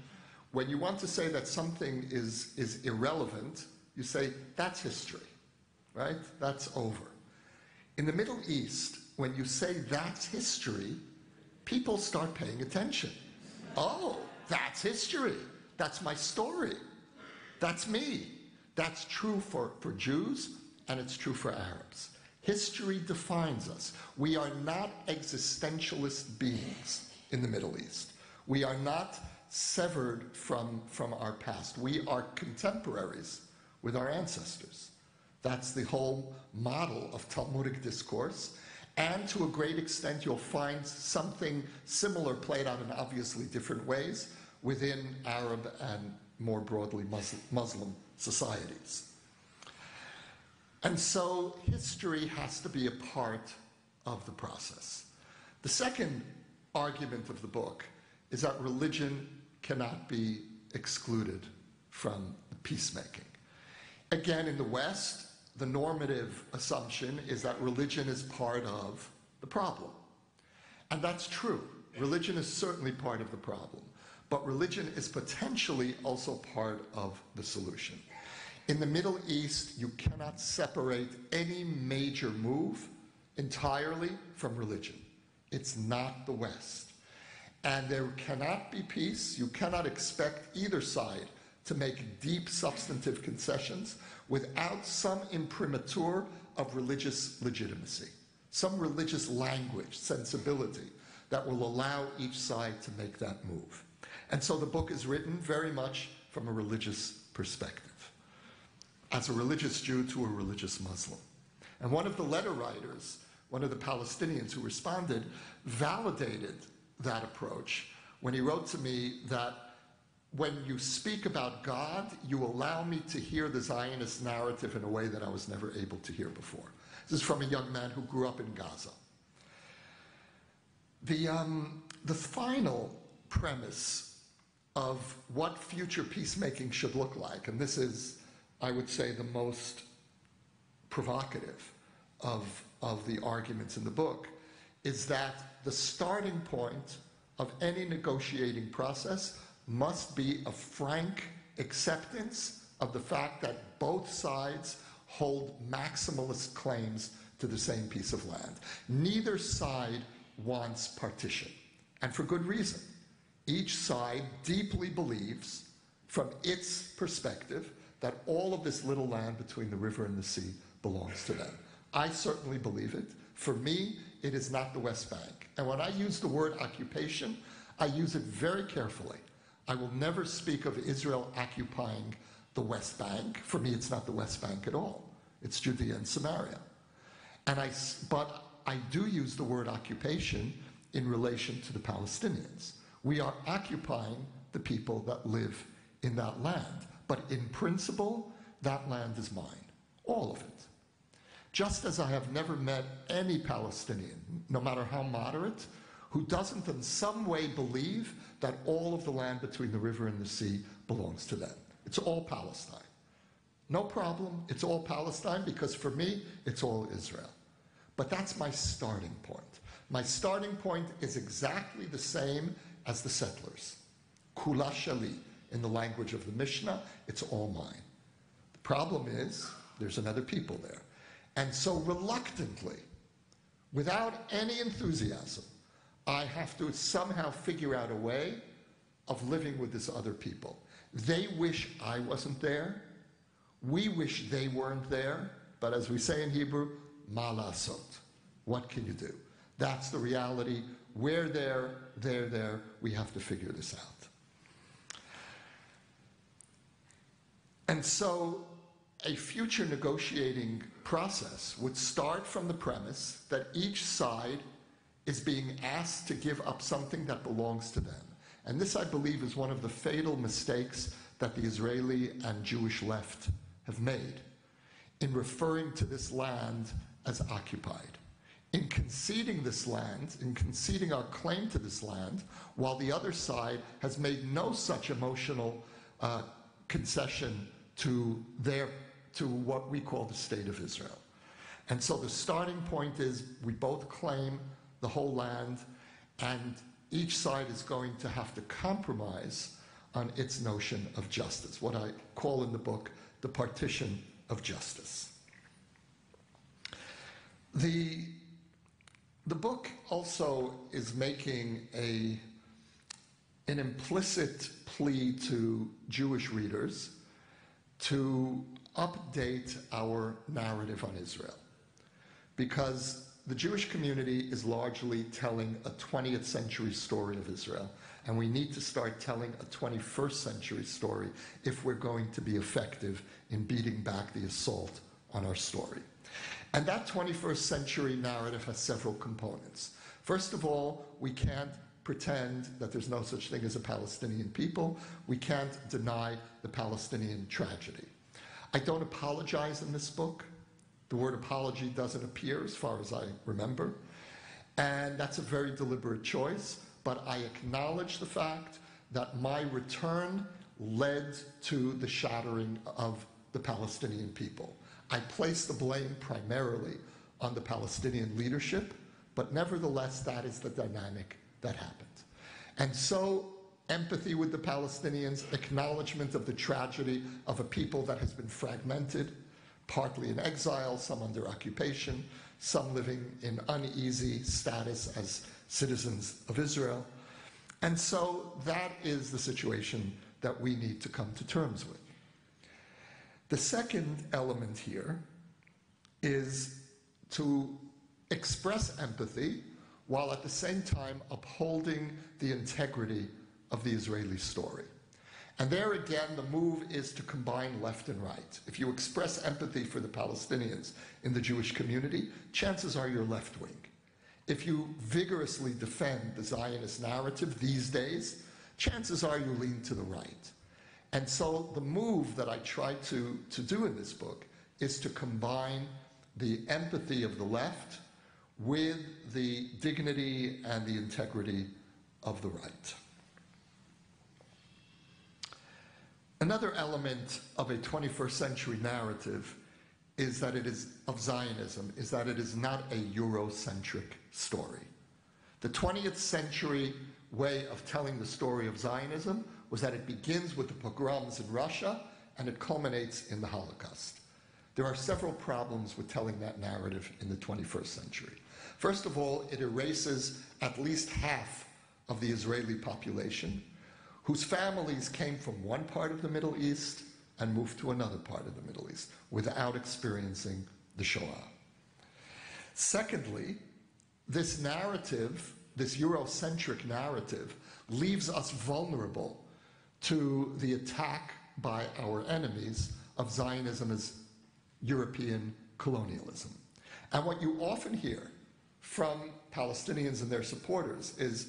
when you want to say that something is irrelevant, you say, that's history, right? That's over. In the Middle East, when you say that's history, people start paying attention. Oh, that's history. That's my story. That's me. That's true for Jews, and it's true for Arabs. History defines us. We are not existentialist beings in the Middle East. We are not severed from our past. We are contemporaries with our ancestors. That's the whole model of Talmudic discourse. And to a great extent, you'll find something similar played out in obviously different ways within Arab and more broadly Muslim societies. And so history has to be a part of the process. The second argument of the book is that religion cannot be excluded from peacemaking. Again, in the West, the normative assumption is that religion is part of the problem. And that's true. Religion is certainly part of the problem. But religion is potentially also part of the solution. In the Middle East, you cannot separate any major move entirely from religion. It's not the West. And there cannot be peace. You cannot expect either side to make deep substantive concessions without some imprimatur of religious legitimacy, some religious language, sensibility that will allow each side to make that move. And so the book is written very much from a religious perspective, as a religious Jew to a religious Muslim. And one of the letter writers, one of the Palestinians who responded, validated that approach when he wrote to me that when you speak about God, you allow me to hear the Zionist narrative in a way that I was never able to hear before. This is from a young man who grew up in Gaza. The final premise of what future peacemaking should look like, and this is, I would say, the most provocative of the arguments in the book, is that the starting point of any negotiating process must be a frank acceptance of the fact that both sides hold maximalist claims to the same piece of land. Neither side wants partition, and for good reason. Each side deeply believes, from its perspective, that all of this little land between the river and the sea belongs to them. I certainly believe it. For me, it is not the West Bank. And when I use the word occupation, I use it very carefully. I will never speak of Israel occupying the West Bank. For me, it's not the West Bank at all. It's Judea and Samaria. But I do use the word occupation in relation to the Palestinians. We are occupying the people that live in that land. But in principle, that land is mine, all of it. Just as I have never met any Palestinian, no matter how moderate, who doesn't in some way believe that all of the land between the river and the sea belongs to them. It's all Palestine. No problem, it's all Palestine, because for me, it's all Israel. But that's my starting point. My starting point is exactly the same as the settlers. Kula shali, in the language of the Mishnah, it's all mine. The problem is, there's another people there. And so reluctantly, without any enthusiasm, I have to somehow figure out a way of living with this other people. They wish I wasn't there. We wish they weren't there. But as we say in Hebrew, ma lasot. What can you do? That's the reality. We're there, they're there. We have to figure this out. And so a future negotiating process would start from the premise that each side is being asked to give up something that belongs to them. And this, I believe, is one of the fatal mistakes that the Israeli and Jewish left have made in referring to this land as occupied. In conceding this land, in conceding our claim to this land, while the other side has made no such emotional concession to what we call the State of Israel. And so the starting point is we both claim the whole land, and each side is going to have to compromise on its notion of justice, what I call in the book the partition of justice. The book also is making an implicit plea to Jewish readers to update our narrative on Israel, because the Jewish community is largely telling a 20th century story of Israel, and we need to start telling a 21st century story if we're going to be effective in beating back the assault on our story. And that 21st century narrative has several components. First of all, we can't pretend that there's no such thing as a Palestinian people. We can't deny the Palestinian tragedy. I don't apologize in this book. The word apology doesn't appear as far as I remember. And that's a very deliberate choice, but I acknowledge the fact that my return led to the shattering of the Palestinian people. I place the blame primarily on the Palestinian leadership, but nevertheless, that is the dynamic that happened. And so, empathy with the Palestinians, acknowledgement of the tragedy of a people that has been fragmented, partly in exile, some under occupation, some living in uneasy status as citizens of Israel. And so that is the situation that we need to come to terms with. The second element here is to express empathy while at the same time upholding the integrity of the Israeli story. And there again, the move is to combine left and right. If you express empathy for the Palestinians in the Jewish community, chances are you're left wing. If you vigorously defend the Zionist narrative these days, chances are you lean to the right. And so the move that I try to do in this book is to combine the empathy of the left with the dignity and the integrity of the right. Another element of a 21st century narrative is that it is of Zionism is that it is not a Eurocentric story. The 20th century way of telling the story of Zionism was that it begins with the pogroms in Russia and it culminates in the Holocaust. There are several problems with telling that narrative in the 21st century. First of all, it erases at least half of the Israeli population whose families came from one part of the Middle East and moved to another part of the Middle East without experiencing the Shoah. Secondly, this narrative, this Eurocentric narrative, leaves us vulnerable to the attack by our enemies of Zionism as European colonialism. And what you often hear from Palestinians and their supporters is,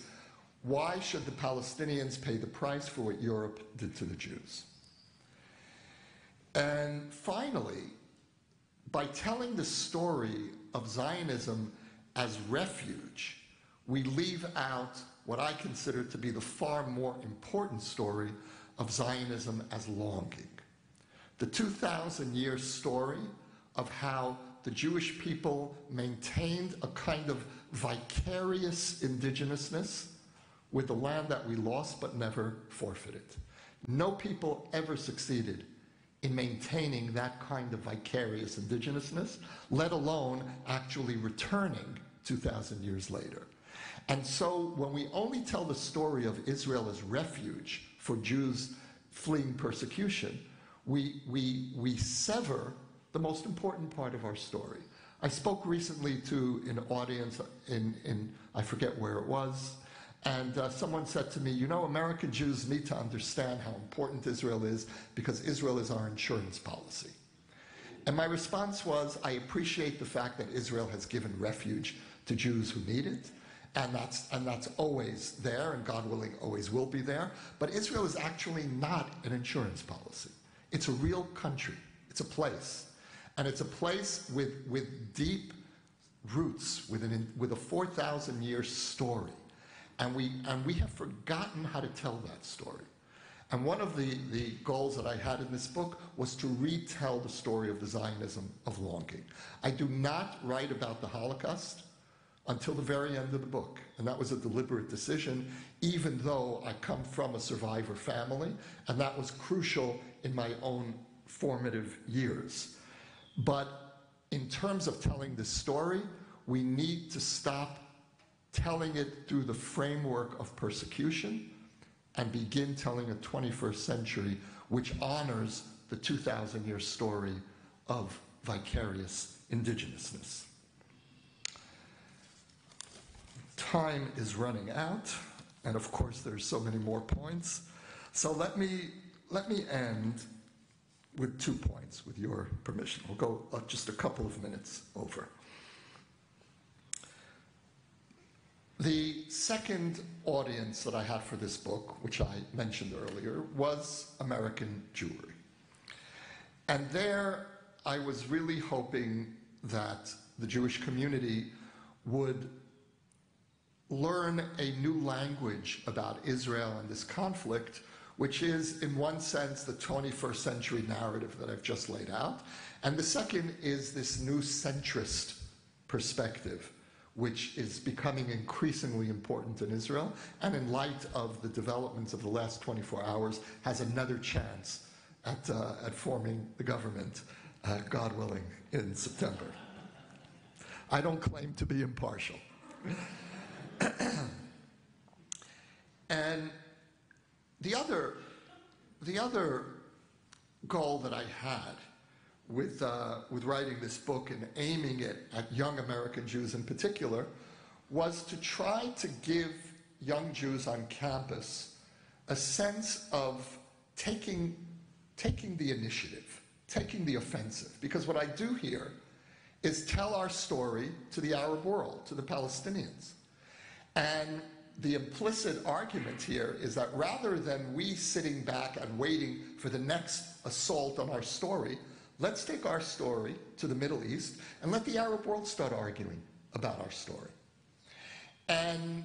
why should the Palestinians pay the price for what Europe did to the Jews? And finally, by telling the story of Zionism as refuge, we leave out what I consider to be the far more important story of Zionism as longing. The 2,000-year story of how the Jewish people maintained a kind of vicarious indigenousness with the land that we lost but never forfeited. No people ever succeeded in maintaining that kind of vicarious indigenousness, let alone actually returning 2,000 years later. And so when we only tell the story of Israel as refuge for Jews fleeing persecution, we sever the most important part of our story. I spoke recently to an audience in I forget where it was, and someone said to me, you know, American Jews need to understand how important Israel is because Israel is our insurance policy. And my response was, I appreciate the fact that Israel has given refuge to Jews who need it, and that's always there, and God willing, always will be there. But Israel is actually not an insurance policy. It's a real country. It's a place. And it's a place with deep roots, with a 4,000-year story. And we have forgotten how to tell that story. And one of the goals that I had in this book was to retell the story of the Zionism of longing. I do not write about the Holocaust until the very end of the book. And that was a deliberate decision, even though I come from a survivor family, and that was crucial in my own formative years. But in terms of telling this story, we need to stop telling it through the framework of persecution and begin telling a 21st century which honors the 2,000-year story of vicarious indigenousness. Time is running out, and of course there's so many more points. So let me end with 2 points, with your permission. We'll go just a couple of minutes over. The second audience that I had for this book, which I mentioned earlier, was American Jewry. And there I was really hoping that the Jewish community would learn a new language about Israel and this conflict, which is, in one sense, the 21st century narrative that I've just laid out. And the second is this new centrist perspective, which is becoming increasingly important in Israel, and in light of the developments of the last 24 hours, has another chance at forming the government, God willing, in September. I don't claim to be impartial. And the other goal that I had with writing this book and aiming it at young American Jews in particular was to try to give young Jews on campus a sense of taking the initiative, taking the offensive. Because what I do here is tell our story to the Arab world, to the Palestinians. And the implicit argument here is that rather than we sitting back and waiting for the next assault on our story, let's take our story to the Middle East and let the Arab world start arguing about our story. And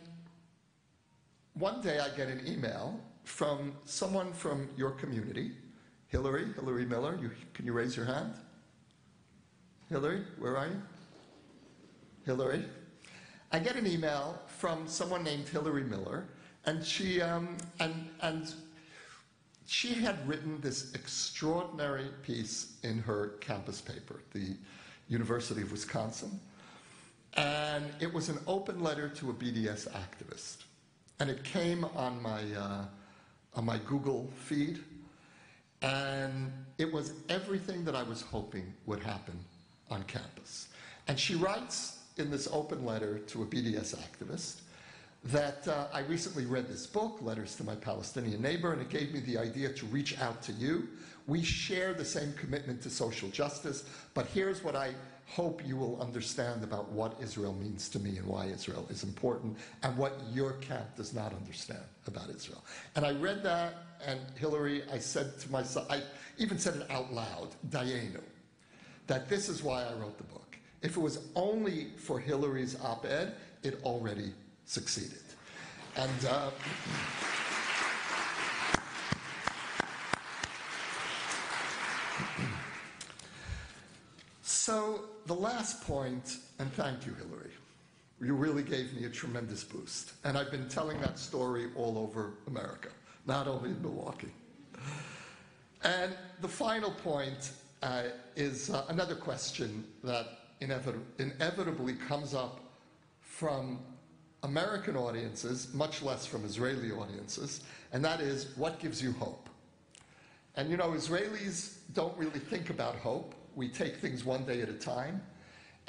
one day I get an email from someone from your community, Hillary Miller. Can you raise your hand? Hillary, where are you? Hillary? I get an email from someone named Hillary Miller, and she she had written this extraordinary piece in her campus paper, the University of Wisconsin, and it was an open letter to a BDS activist, and it came on my Google feed, and it was everything that I was hoping would happen on campus. And she writes in this open letter to a BDS activist that I recently read this book, Letters to My Palestinian Neighbor, and it gave me the idea to reach out to you. We share the same commitment to social justice, but here's what I hope you will understand about what Israel means to me and why Israel is important and what your camp does not understand about Israel. And I read that, and Hillary, I said to myself, I even said it out loud, Dayenu, that this is why I wrote the book. If it was only for Hillary's op-ed, it already succeeded. And so the last point, and thank you, Hillary. You really gave me a tremendous boost. And I've been telling that story all over America, not only in Milwaukee. And the final point is another question that inevitably comes up from American audiences, much less from Israeli audiences, and that is, what gives you hope? And you know, Israelis don't really think about hope. We take things one day at a time,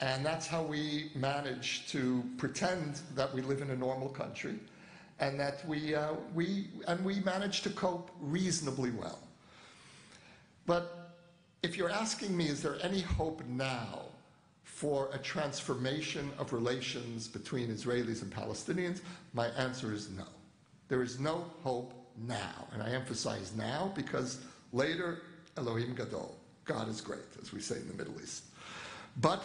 and that's how we manage to pretend that we live in a normal country, and that we manage to cope reasonably well. But if you're asking me, is there any hope now for a transformation of relations between Israelis and Palestinians, my answer is no. There is no hope now, and I emphasize now because later, Elohim Gadol, God is great, as we say in the Middle East. But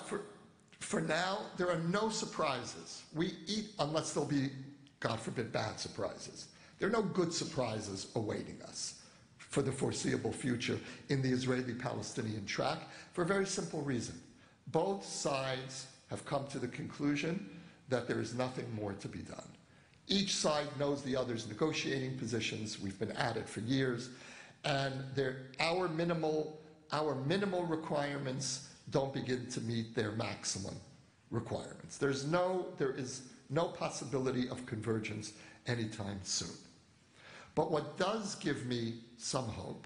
for now, there are no surprises. We eat, unless there'll be, God forbid, bad surprises. There are no good surprises awaiting us for the foreseeable future in the Israeli-Palestinian track for a very simple reason. Both sides have come to the conclusion that there is nothing more to be done. Each side knows the other's negotiating positions. We've been at it for years. And our minimal requirements don't begin to meet their maximum requirements. There is no possibility of convergence anytime soon. But what does give me some hope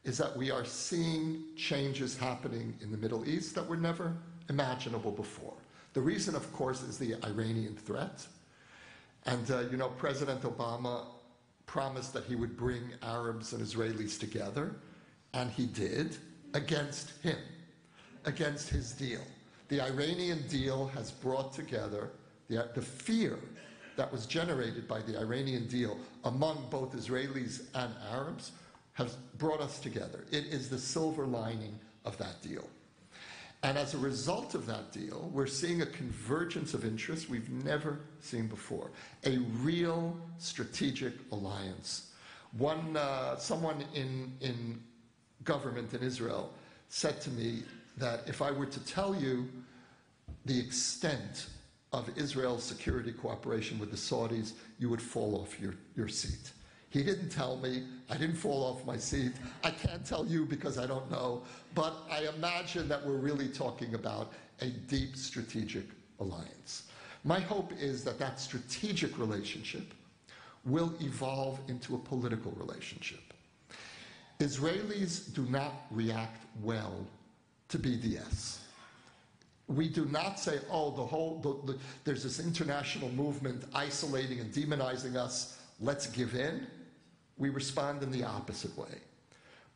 is that we are seeing changes happening in the Middle East that were never imaginable before. The reason, of course, is the Iranian threat. And, you know, President Obama promised that he would bring Arabs and Israelis together, and he did, against him, against his deal. The Iranian deal has brought together the fear that was generated by the Iranian deal among both Israelis and Arabs has brought us together. It is the silver lining of that deal. And as a result of that deal, we're seeing a convergence of interests we've never seen before, a real strategic alliance. Someone in government in Israel said to me that if I were to tell you the extent of Israel's security cooperation with the Saudis, you would fall off your seat. He didn't tell me. I didn't fall off my seat. I can't tell you because I don't know. But I imagine that we're really talking about a deep strategic alliance. My hope is that that strategic relationship will evolve into a political relationship. Israelis do not react well to BDS. We do not say, oh, there's this international movement isolating and demonizing us, let's give in. We respond in the opposite way.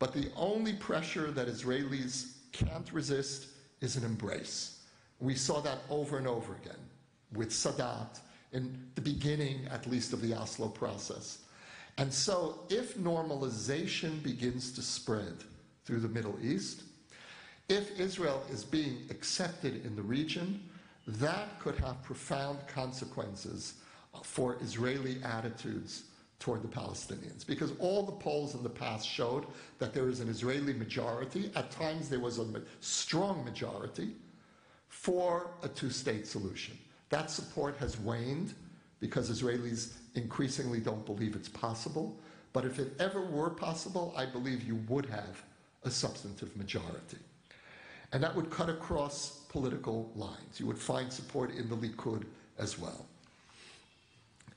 But the only pressure that Israelis can't resist is an embrace. We saw that over and over again with Sadat in the beginning, at least, of the Oslo process. And so if normalization begins to spread through the Middle East, if Israel is being accepted in the region, that could have profound consequences for Israeli attitudes toward the Palestinians. Because all the polls in the past showed that there is an Israeli majority. At times there was a strong majority for a two-state solution. That support has waned because Israelis increasingly don't believe it's possible. But if it ever were possible, I believe you would have a substantive majority. And that would cut across political lines. You would find support in the Likud as well.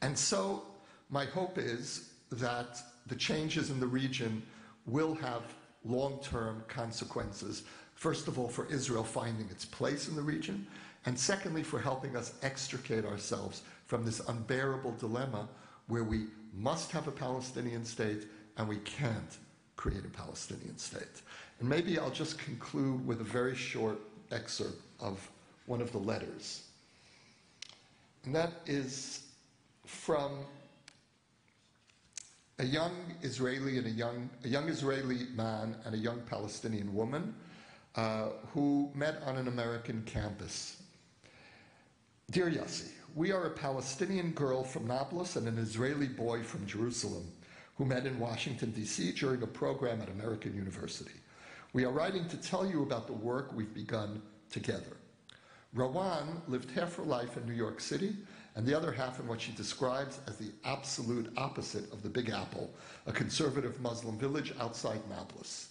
And so my hope is that the changes in the region will have long-term consequences, first of all, for Israel finding its place in the region, and secondly, for helping us extricate ourselves from this unbearable dilemma where we must have a Palestinian state and we can't create a Palestinian state. And maybe I'll just conclude with a very short excerpt of one of the letters. And that is from a young Israeli and a young Israeli man and a young Palestinian woman who met on an American campus. Dear Yossi, we are a Palestinian girl from Nablus and an Israeli boy from Jerusalem who met in Washington, D.C. during a program at American University. We are writing to tell you about the work we've begun together. Rowan lived half her life in New York City and the other half in what she describes as the absolute opposite of the Big Apple, a conservative Muslim village outside Nablus.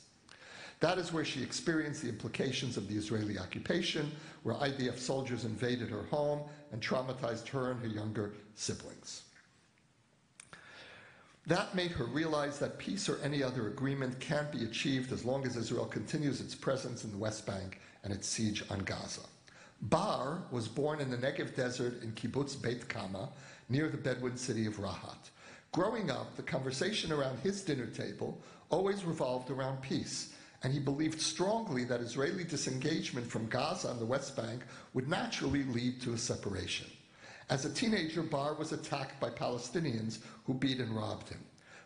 That is where she experienced the implications of the Israeli occupation, where IDF soldiers invaded her home and traumatized her and her younger siblings. That made her realize that peace or any other agreement can't be achieved as long as Israel continues its presence in the West Bank and its siege on Gaza. Bar was born in the Negev desert in Kibbutz Beit Kama, near the Bedouin city of Rahat. Growing up, the conversation around his dinner table always revolved around peace, and he believed strongly that Israeli disengagement from Gaza and the West Bank would naturally lead to a separation. As a teenager, Bar was attacked by Palestinians who beat and robbed him.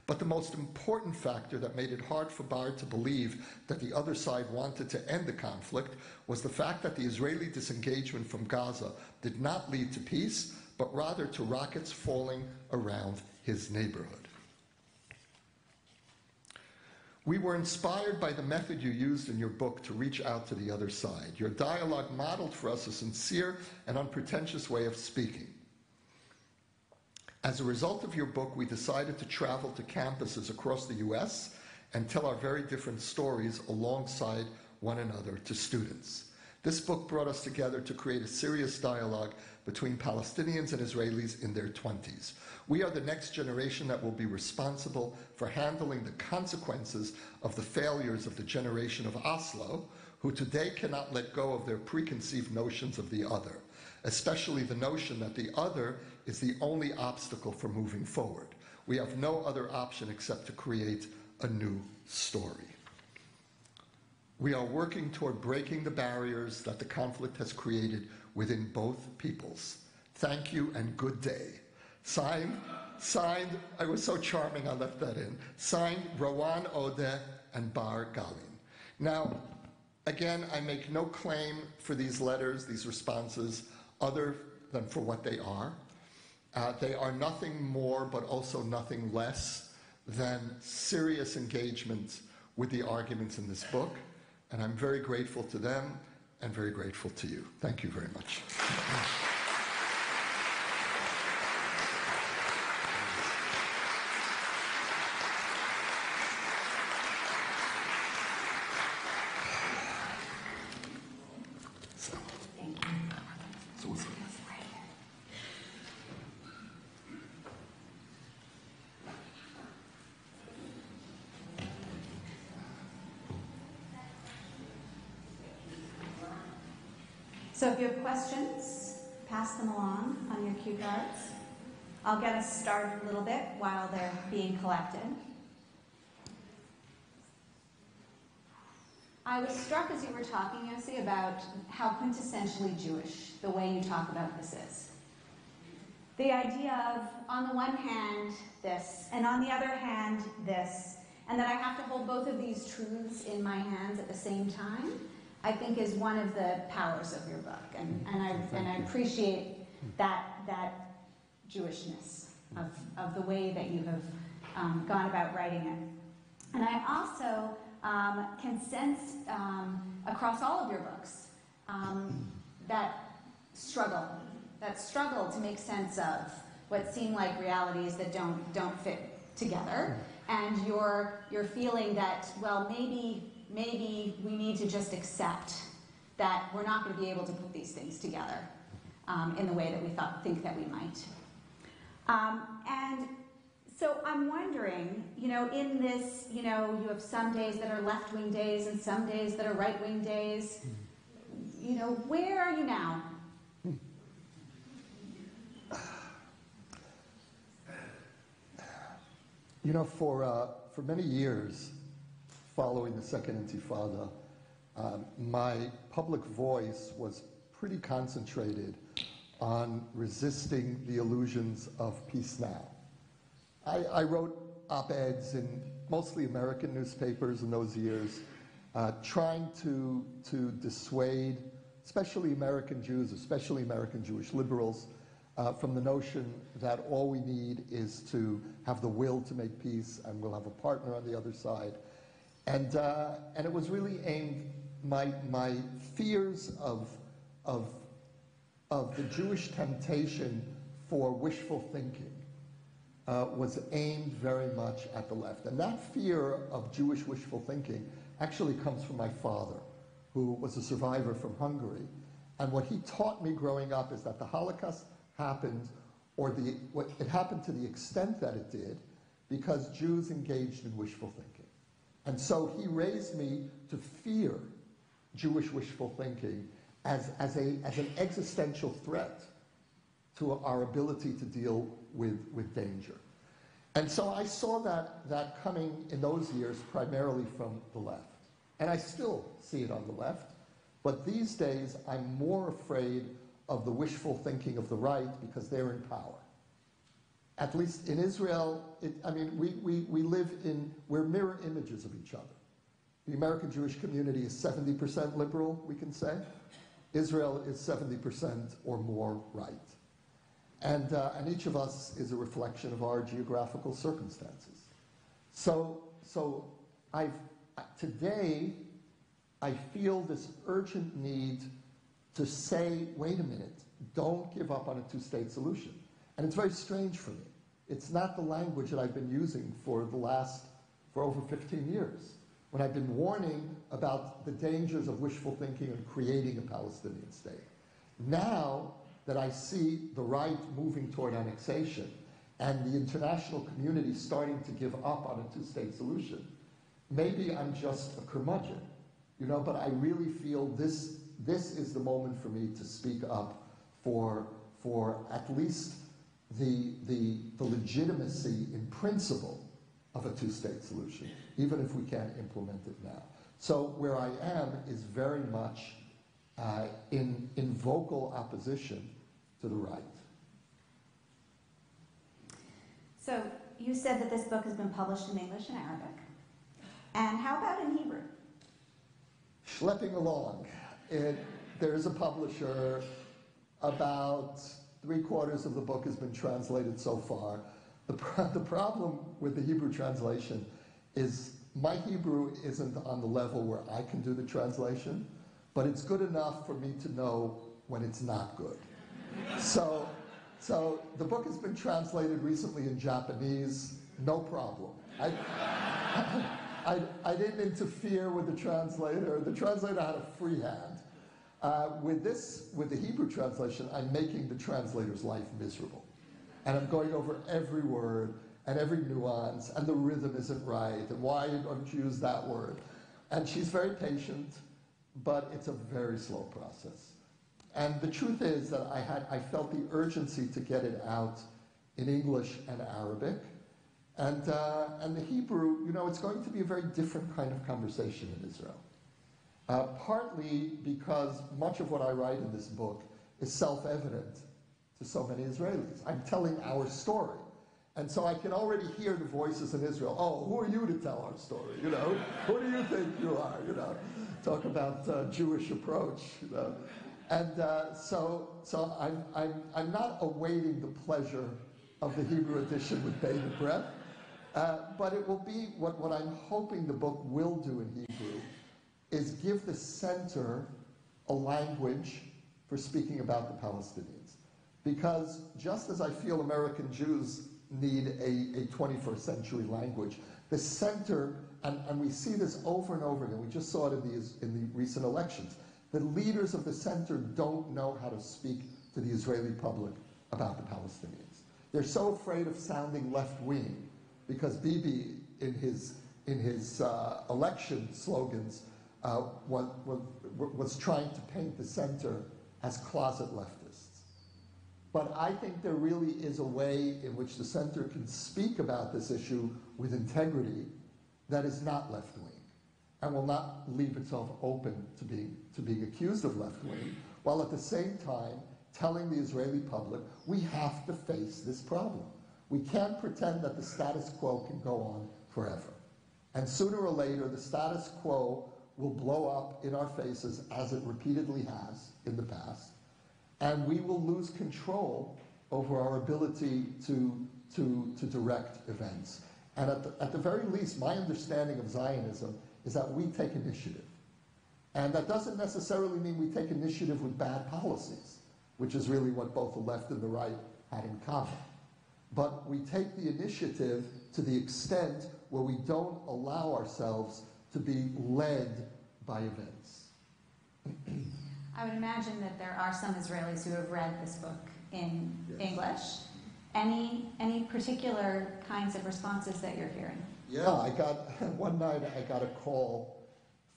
But the most important factor that made it hard for Bar to believe that the other side wanted to end the conflict was the fact that the Israeli disengagement from Gaza did not lead to peace, but rather to rockets falling around his neighborhood. We were inspired by the method you used in your book to reach out to the other side. Your dialogue modeled for us a sincere and unpretentious way of speaking. As a result of your book, we decided to travel to campuses across the U.S. and tell our very different stories alongside one another to students. This book brought us together to create a serious dialogue between Palestinians and Israelis in their 20s. We are the next generation that will be responsible for handling the consequences of the failures of the generation of Oslo, who today cannot let go of their preconceived notions of the other, especially the notion that the other is the only obstacle for moving forward. We have no other option except to create a new story. We are working toward breaking the barriers that the conflict has created within both peoples. Thank you and good day. Signed, I was so charming I left that in. Signed, Rowan Odeh and Bar Galin. Now, again, I make no claim for these letters, these responses, other than for what they are. They are nothing more, but also nothing less than serious engagement with the arguments in this book. And I'm very grateful to them and very grateful to you. Thank you very much. So if you have questions, pass them along on your cue cards. I'll get us started a little bit while they're being collected. I was struck as you were talking, Yossi, about how quintessentially Jewish the way you talk about this is. The idea of, on the one hand, this, and on the other hand, this, and that I have to hold both of these truths in my hands at the same time, I think is one of the powers of your book, and I appreciate that Jewishness of the way that you have gone about writing it. And I also can sense across all of your books struggle to make sense of what seem like realities that don't fit together, and you're feeling that, well, maybe we need to just accept that we're not going to be able to put these things together in the way that we think that we might. And so I'm wondering, in this, you have some days that are left-wing days and some days that are right-wing days. Where are you now? For many years following the Second Intifada, my public voice was pretty concentrated on resisting the illusions of peace now. I wrote op-eds in mostly American newspapers in those years, trying to dissuade, especially American Jews, especially American Jewish liberals, from the notion that all we need is to have the will to make peace, and we'll have a partner on the other side. And it was really aimed, my fears of the Jewish temptation for wishful thinking was aimed very much at the left. And that fear of Jewish wishful thinking actually comes from my father, who was a survivor from Hungary. And what he taught me growing up is that the Holocaust happened, it happened to the extent that it did, because Jews engaged in wishful thinking. And so he raised me to fear Jewish wishful thinking as an existential threat to our ability to deal with danger. And so I saw that coming in those years primarily from the left. And I still see it on the left, but these days I'm more afraid of the wishful thinking of the right because they're in power. At least in Israel, we're mirror images of each other. The American Jewish community is 70% liberal, we can say. Israel is 70% or more right. And each of us is a reflection of our geographical circumstances. So today, I feel this urgent need to say, wait a minute, don't give up on a two-state solution. And it's very strange for me. It's not the language that I've been using for over 15 years, when I've been warning about the dangers of wishful thinking and creating a Palestinian state. Now that I see the right moving toward annexation and the international community starting to give up on a two-state solution, maybe I'm just a curmudgeon, but I really feel this is the moment for me to speak up for at least the legitimacy in principle of a two-state solution, even if we can't implement it now. So where I am is very much in vocal opposition to the right. So you said that this book has been published in English and Arabic. And how about in Hebrew? Schlepping along. There's a publisher. About 3/4 of the book has been translated so far. The problem with the Hebrew translation is my Hebrew isn't on the level where I can do the translation, but it's good enough for me to know when it's not good. So the book has been translated recently in Japanese, no problem. I didn't interfere with the translator. The translator had a free hand. With the Hebrew translation, I'm making the translator's life miserable. And I'm going over every word and every nuance, and the rhythm isn't right, and why don't you use that word? And she's very patient, but it's a very slow process. And the truth is that I felt the urgency to get it out in English and Arabic. And the Hebrew, it's going to be a very different kind of conversation in Israel. Partly because much of what I write in this book is self-evident to so many Israelis. I'm telling our story. And so I can already hear the voices in Israel. Oh, who are you to tell our story? Who do you think you are? Talk about Jewish approach. And so I'm not awaiting the pleasure of the Hebrew edition with bated breath. But it will be what I'm hoping the book will do in Hebrew is give the center a language for speaking about the Palestinians. Because just as I feel American Jews need a 21st century language, the center, and we see this over and over again, we just saw it in the recent elections, the leaders of the center don't know how to speak to the Israeli public about the Palestinians. They're so afraid of sounding left-wing because Bibi, in his election slogans, was trying to paint the center as closet leftists. But I think there really is a way in which the center can speak about this issue with integrity that is not left-wing and will not leave itself open to being accused of left-wing, while at the same time telling the Israeli public, we have to face this problem. We can't pretend that the status quo can go on forever. And sooner or later, the status quo will blow up in our faces, as it repeatedly has in the past, and we will lose control over our ability to direct events. And at the very least, my understanding of Zionism is that we take initiative. And that doesn't necessarily mean we take initiative with bad policies, which is really what both the left and the right had in common. But we take the initiative to the extent where we don't allow ourselves to be led by events. I would imagine that there are some Israelis who have read this book in English. Any particular kinds of responses that you're hearing? Yeah, one night I got a call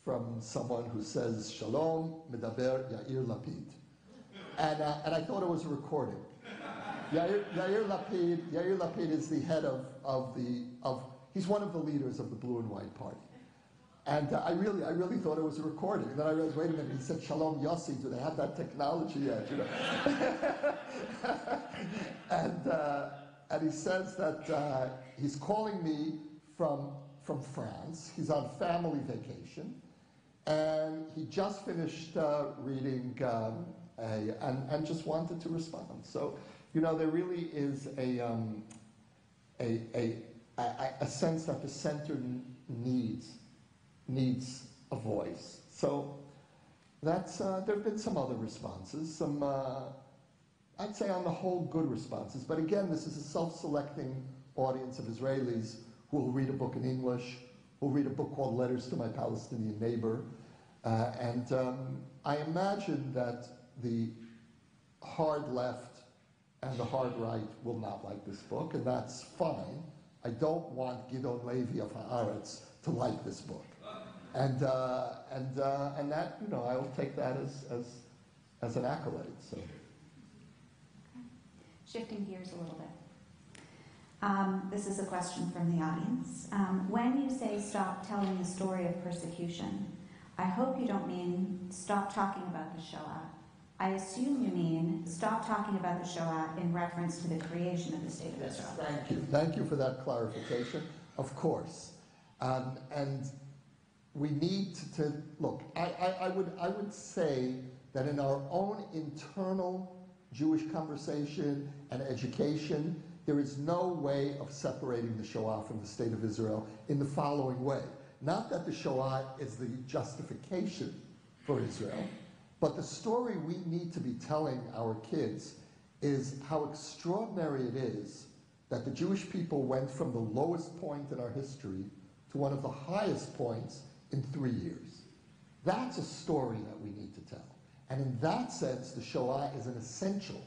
from someone who says, Shalom, medaber Yair Lapid. And I thought it was a recording. Yair Lapid is the head he's one of the leaders of the Blue and White Party. And I really thought it was a recording. And then I realized, wait a minute, he said, Shalom Yossi, do they have that technology yet? You know? and he says that he's calling me from France. He's on family vacation. And he just finished reading and just wanted to respond. So, you know, there really is a sense that the center needs a voice. So that's there have been some other responses, some I'd say on the whole good responses. But again, this is a self-selecting audience of Israelis who will read a book in English, who will read a book called Letters to My Palestinian Neighbor. And I imagine that the hard left and the hard right will not like this book, and that's fine. I don't want Gidon Levy of Haaretz to like this book. And that, you know, I'll take that as an accolade. So, shifting gears a little bit. This is a question from the audience. When you say stop telling the story of persecution, I hope you don't mean stop talking about the Shoah. I assume you mean stop talking about the Shoah in reference to the creation of the State of Israel. Thank you. Thank you for that clarification. Of course. And we need to look, I would say that in our own internal Jewish conversation and education, there is no way of separating the Shoah from the State of Israel in the following way. Not that the Shoah is the justification for Israel, but the story we need to be telling our kids is how extraordinary it is that the Jewish people went from the lowest point in our history to one of the highest points in 3 years. That's a story that we need to tell. And in that sense, the Shoah is an essential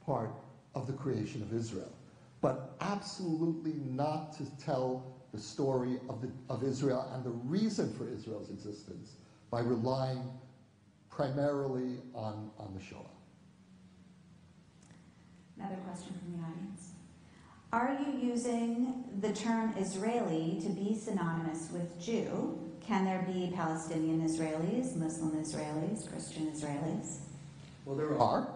part of the creation of Israel. But absolutely not to tell the story of Israel and the reason for Israel's existence by relying primarily on the Shoah. Another question from the audience. Are you using the term Israeli to be synonymous with Jew? Can there be Palestinian Israelis, Muslim Israelis, Christian Israelis? Well, there are.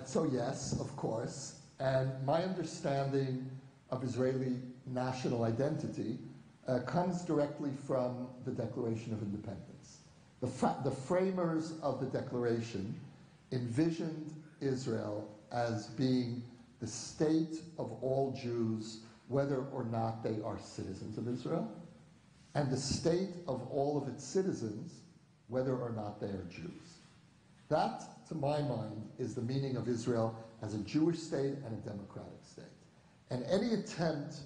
So yes, of course. And my understanding of Israeli national identity comes directly from the Declaration of Independence. The framers of the Declaration envisioned Israel as being the state of all Jews, whether or not they are citizens of Israel, and the state of all of its citizens, whether or not they are Jews. That to my mind, is the meaning of Israel as a Jewish state and a democratic state. And any attempt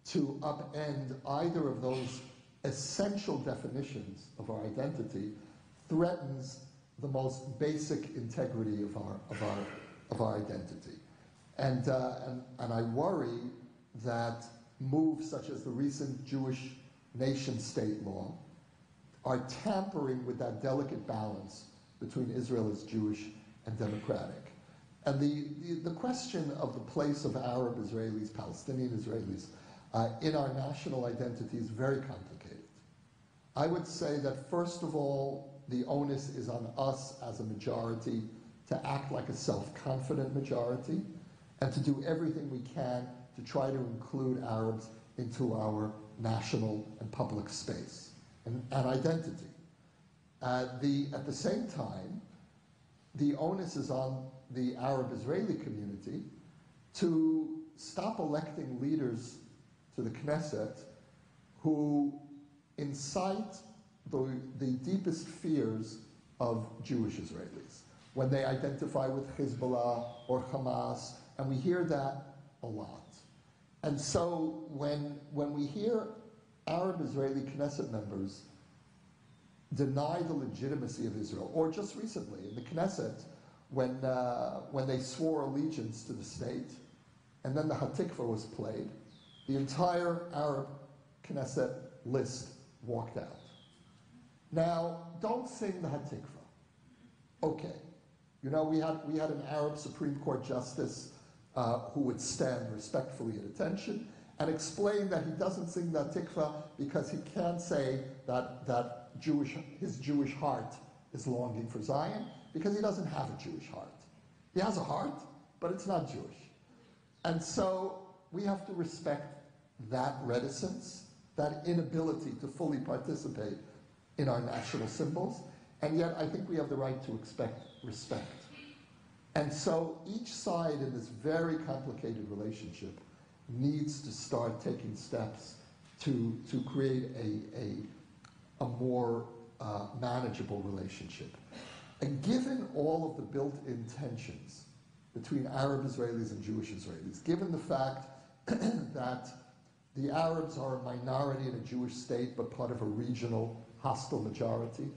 to upend either of those essential definitions of our identity threatens the most basic integrity of our identity. And I worry that moves such as the recent Jewish nation-state law are tampering with that delicate balance between Israel as Jewish and democratic. And the question of the place of Arab Israelis, Palestinian Israelis, in our national identity is very complicated. I would say that, first of all, the onus is on us as a majority to act like a self-confident majority and to do everything we can to try to include Arabs into our national and public space and identity. At the same time, the onus is on the Arab-Israeli community to stop electing leaders to the Knesset who incite the deepest fears of Jewish Israelis when they identify with Hezbollah or Hamas, and we hear that a lot. And so when we hear Arab-Israeli Knesset members deny the legitimacy of Israel, or just recently in the Knesset, when they swore allegiance to the state, and then the Hatikva was played, the entire Arab Knesset list walked out. Now, don't sing the Hatikva. Okay. You know, we had an Arab Supreme Court justice who would stand respectfully at attention and explain that he doesn't sing the Hatikva because he can't say that his Jewish heart is longing for Zion because he doesn't have a Jewish heart. He has a heart, but it's not Jewish. And so we have to respect that reticence, that inability to fully participate in our national symbols, and yet I think we have the right to expect respect. And so each side in this very complicated relationship needs to start taking steps to create a more manageable relationship. And given all of the built-in tensions between Arab Israelis and Jewish Israelis, given the fact that the Arabs are a minority in a Jewish state but part of a regional hostile majority,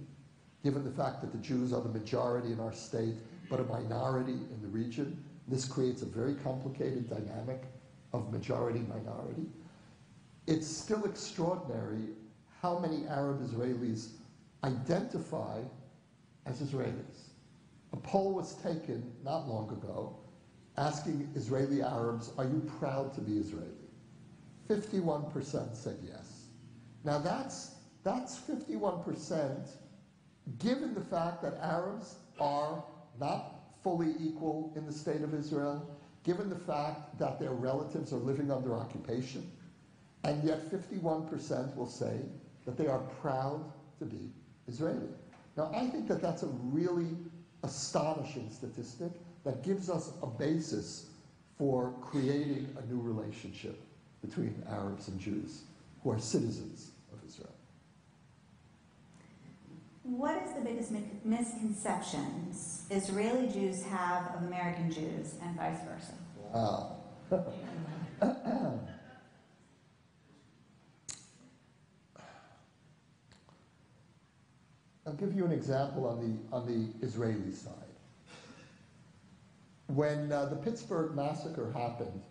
given the fact that the Jews are the majority in our state but a minority in the region, this creates a very complicated dynamic of majority-minority. It's still extraordinary how many Arab Israelis identify as Israelis. A poll was taken not long ago asking Israeli Arabs, are you proud to be Israeli? 51% said yes. Now that's 51% given the fact that Arabs are not fully equal in the state of Israel, given the fact that their relatives are living under occupation, and yet 51% will say that they are proud to be Israeli. Now, I think that that's a really astonishing statistic that gives us a basis for creating a new relationship between Arabs and Jews who are citizens of Israel. What is the biggest misconceptions Israeli Jews have of American Jews and vice versa? Wow. I'll give you an example on the Israeli side. When the Pittsburgh massacre happened,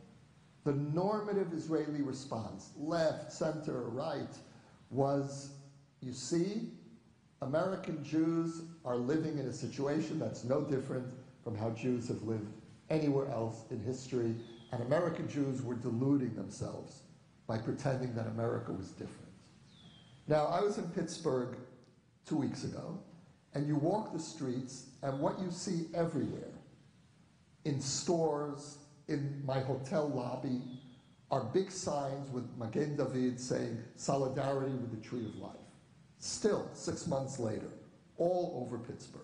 the normative Israeli response, left, center, right, was, you see, American Jews are living in a situation that's no different from how Jews have lived anywhere else in history, and American Jews were deluding themselves by pretending that America was different. Now, I was in Pittsburgh 2 weeks ago, and you walk the streets, and what you see everywhere, in stores, in my hotel lobby, are big signs with Magen David saying, solidarity with the Tree of Life. Still, 6 months later, all over Pittsburgh.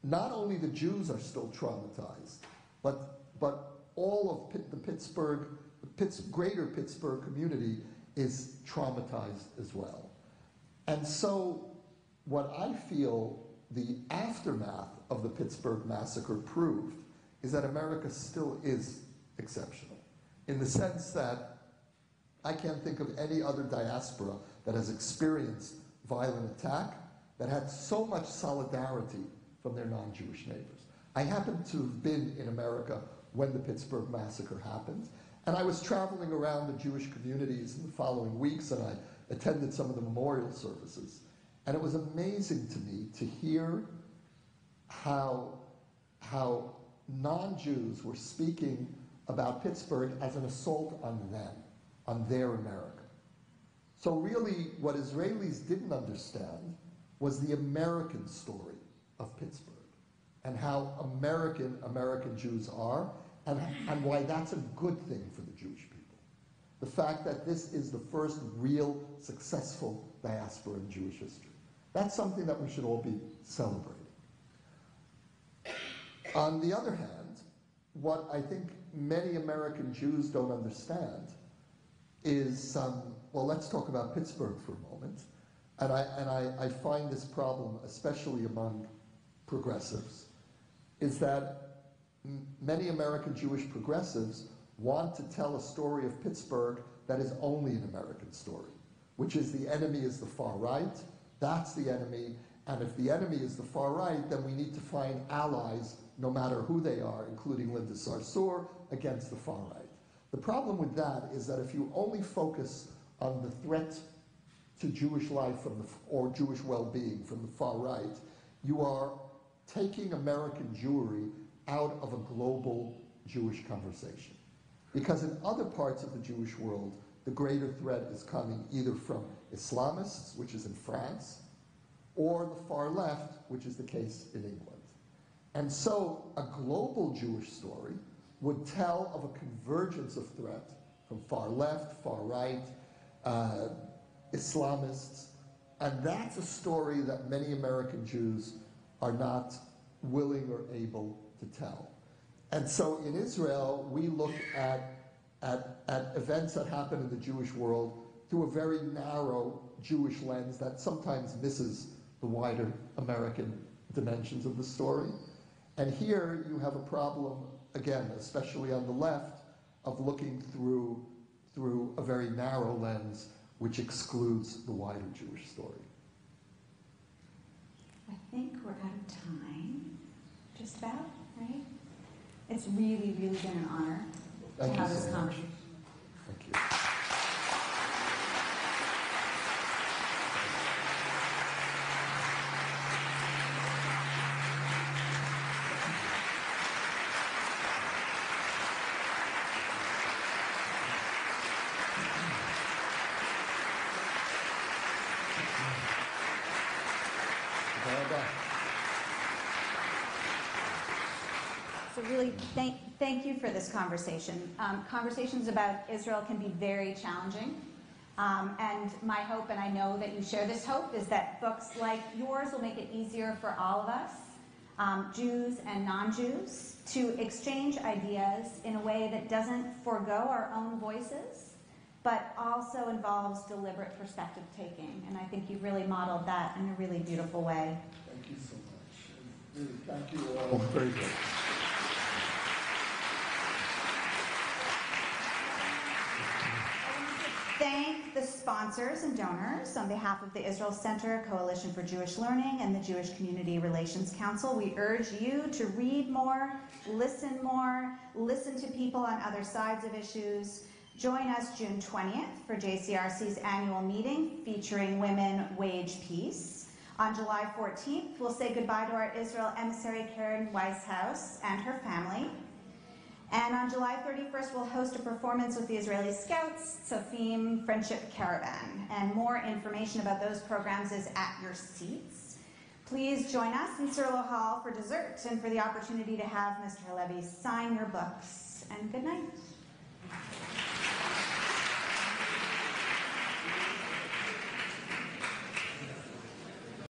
Not only the Jews are still traumatized, but all of the greater Pittsburgh community is traumatized as well. And so what I feel the aftermath of the Pittsburgh Massacre proved is that America still is exceptional, in the sense that I can't think of any other diaspora that has experienced violent attack that had so much solidarity from their non-Jewish neighbors. I happened to have been in America when the Pittsburgh Massacre happened, and I was traveling around the Jewish communities in the following weeks, and I attended some of the memorial services. And it was amazing to me to hear how non-Jews were speaking about Pittsburgh as an assault on them, on their America. So really, what Israelis didn't understand was the American story of Pittsburgh and how American Jews are, and why that's a good thing for the Jewish people. The fact that this is the first real successful diaspora in Jewish history. That's something that we should all be celebrating. On the other hand, what I think many American Jews don't understand is, well, let's talk about Pittsburgh for a moment. And I find this problem, especially among progressives, is that many American Jewish progressives want to tell a story of Pittsburgh that is only an American story, which is the enemy is the far right, that's the enemy, and if the enemy is the far right, then we need to find allies, no matter who they are, including Linda Sarsour, against the far right. The problem with that is that if you only focus on the threat to Jewish life or Jewish well-being from the far right, you are taking American Jewry out of a global Jewish conversation. Because in other parts of the Jewish world, the greater threat is coming either from Islamists, which is in France, or the far left, which is the case in England. And so a global Jewish story would tell of a convergence of threat from far left, far right, Islamists, and that's a story that many American Jews are not willing or able to tell. And so in Israel, we look at events that happen in the Jewish world through a very narrow Jewish lens that sometimes misses the wider American dimensions of the story. And here you have a problem, again, especially on the left, of looking through a very narrow lens which excludes the wider Jewish story. I think we're out of time, just about, right? It's really, really been an honor to have this conversation. Thank you. So really, thank you for this conversation. Conversations about Israel can be very challenging. And my hope, and I know that you share this hope, is that books like yours will make it easier for all of us, Jews and non-Jews, to exchange ideas in a way that doesn't forego our own voices, but also involves deliberate perspective taking. And I think you've really modeled that in a really beautiful way. Thank you so much. Really, thank you all very much. Thank the sponsors and donors on behalf of the Israel Center, Coalition for Jewish Learning, and the Jewish Community Relations Council. We urge you to read more, listen to people on other sides of issues. Join us June 20th for JCRC's annual meeting featuring Women, Wage, Peace. On July 14th, we'll say goodbye to our Israel emissary Karen Weishaus and her family. And on July 31st, we'll host a performance with the Israeli Scouts, Sofim Friendship Caravan. And more information about those programs is at your seats. Please join us in Sirlo Hall for dessert and for the opportunity to have Mr. Halevi sign your books. And good night.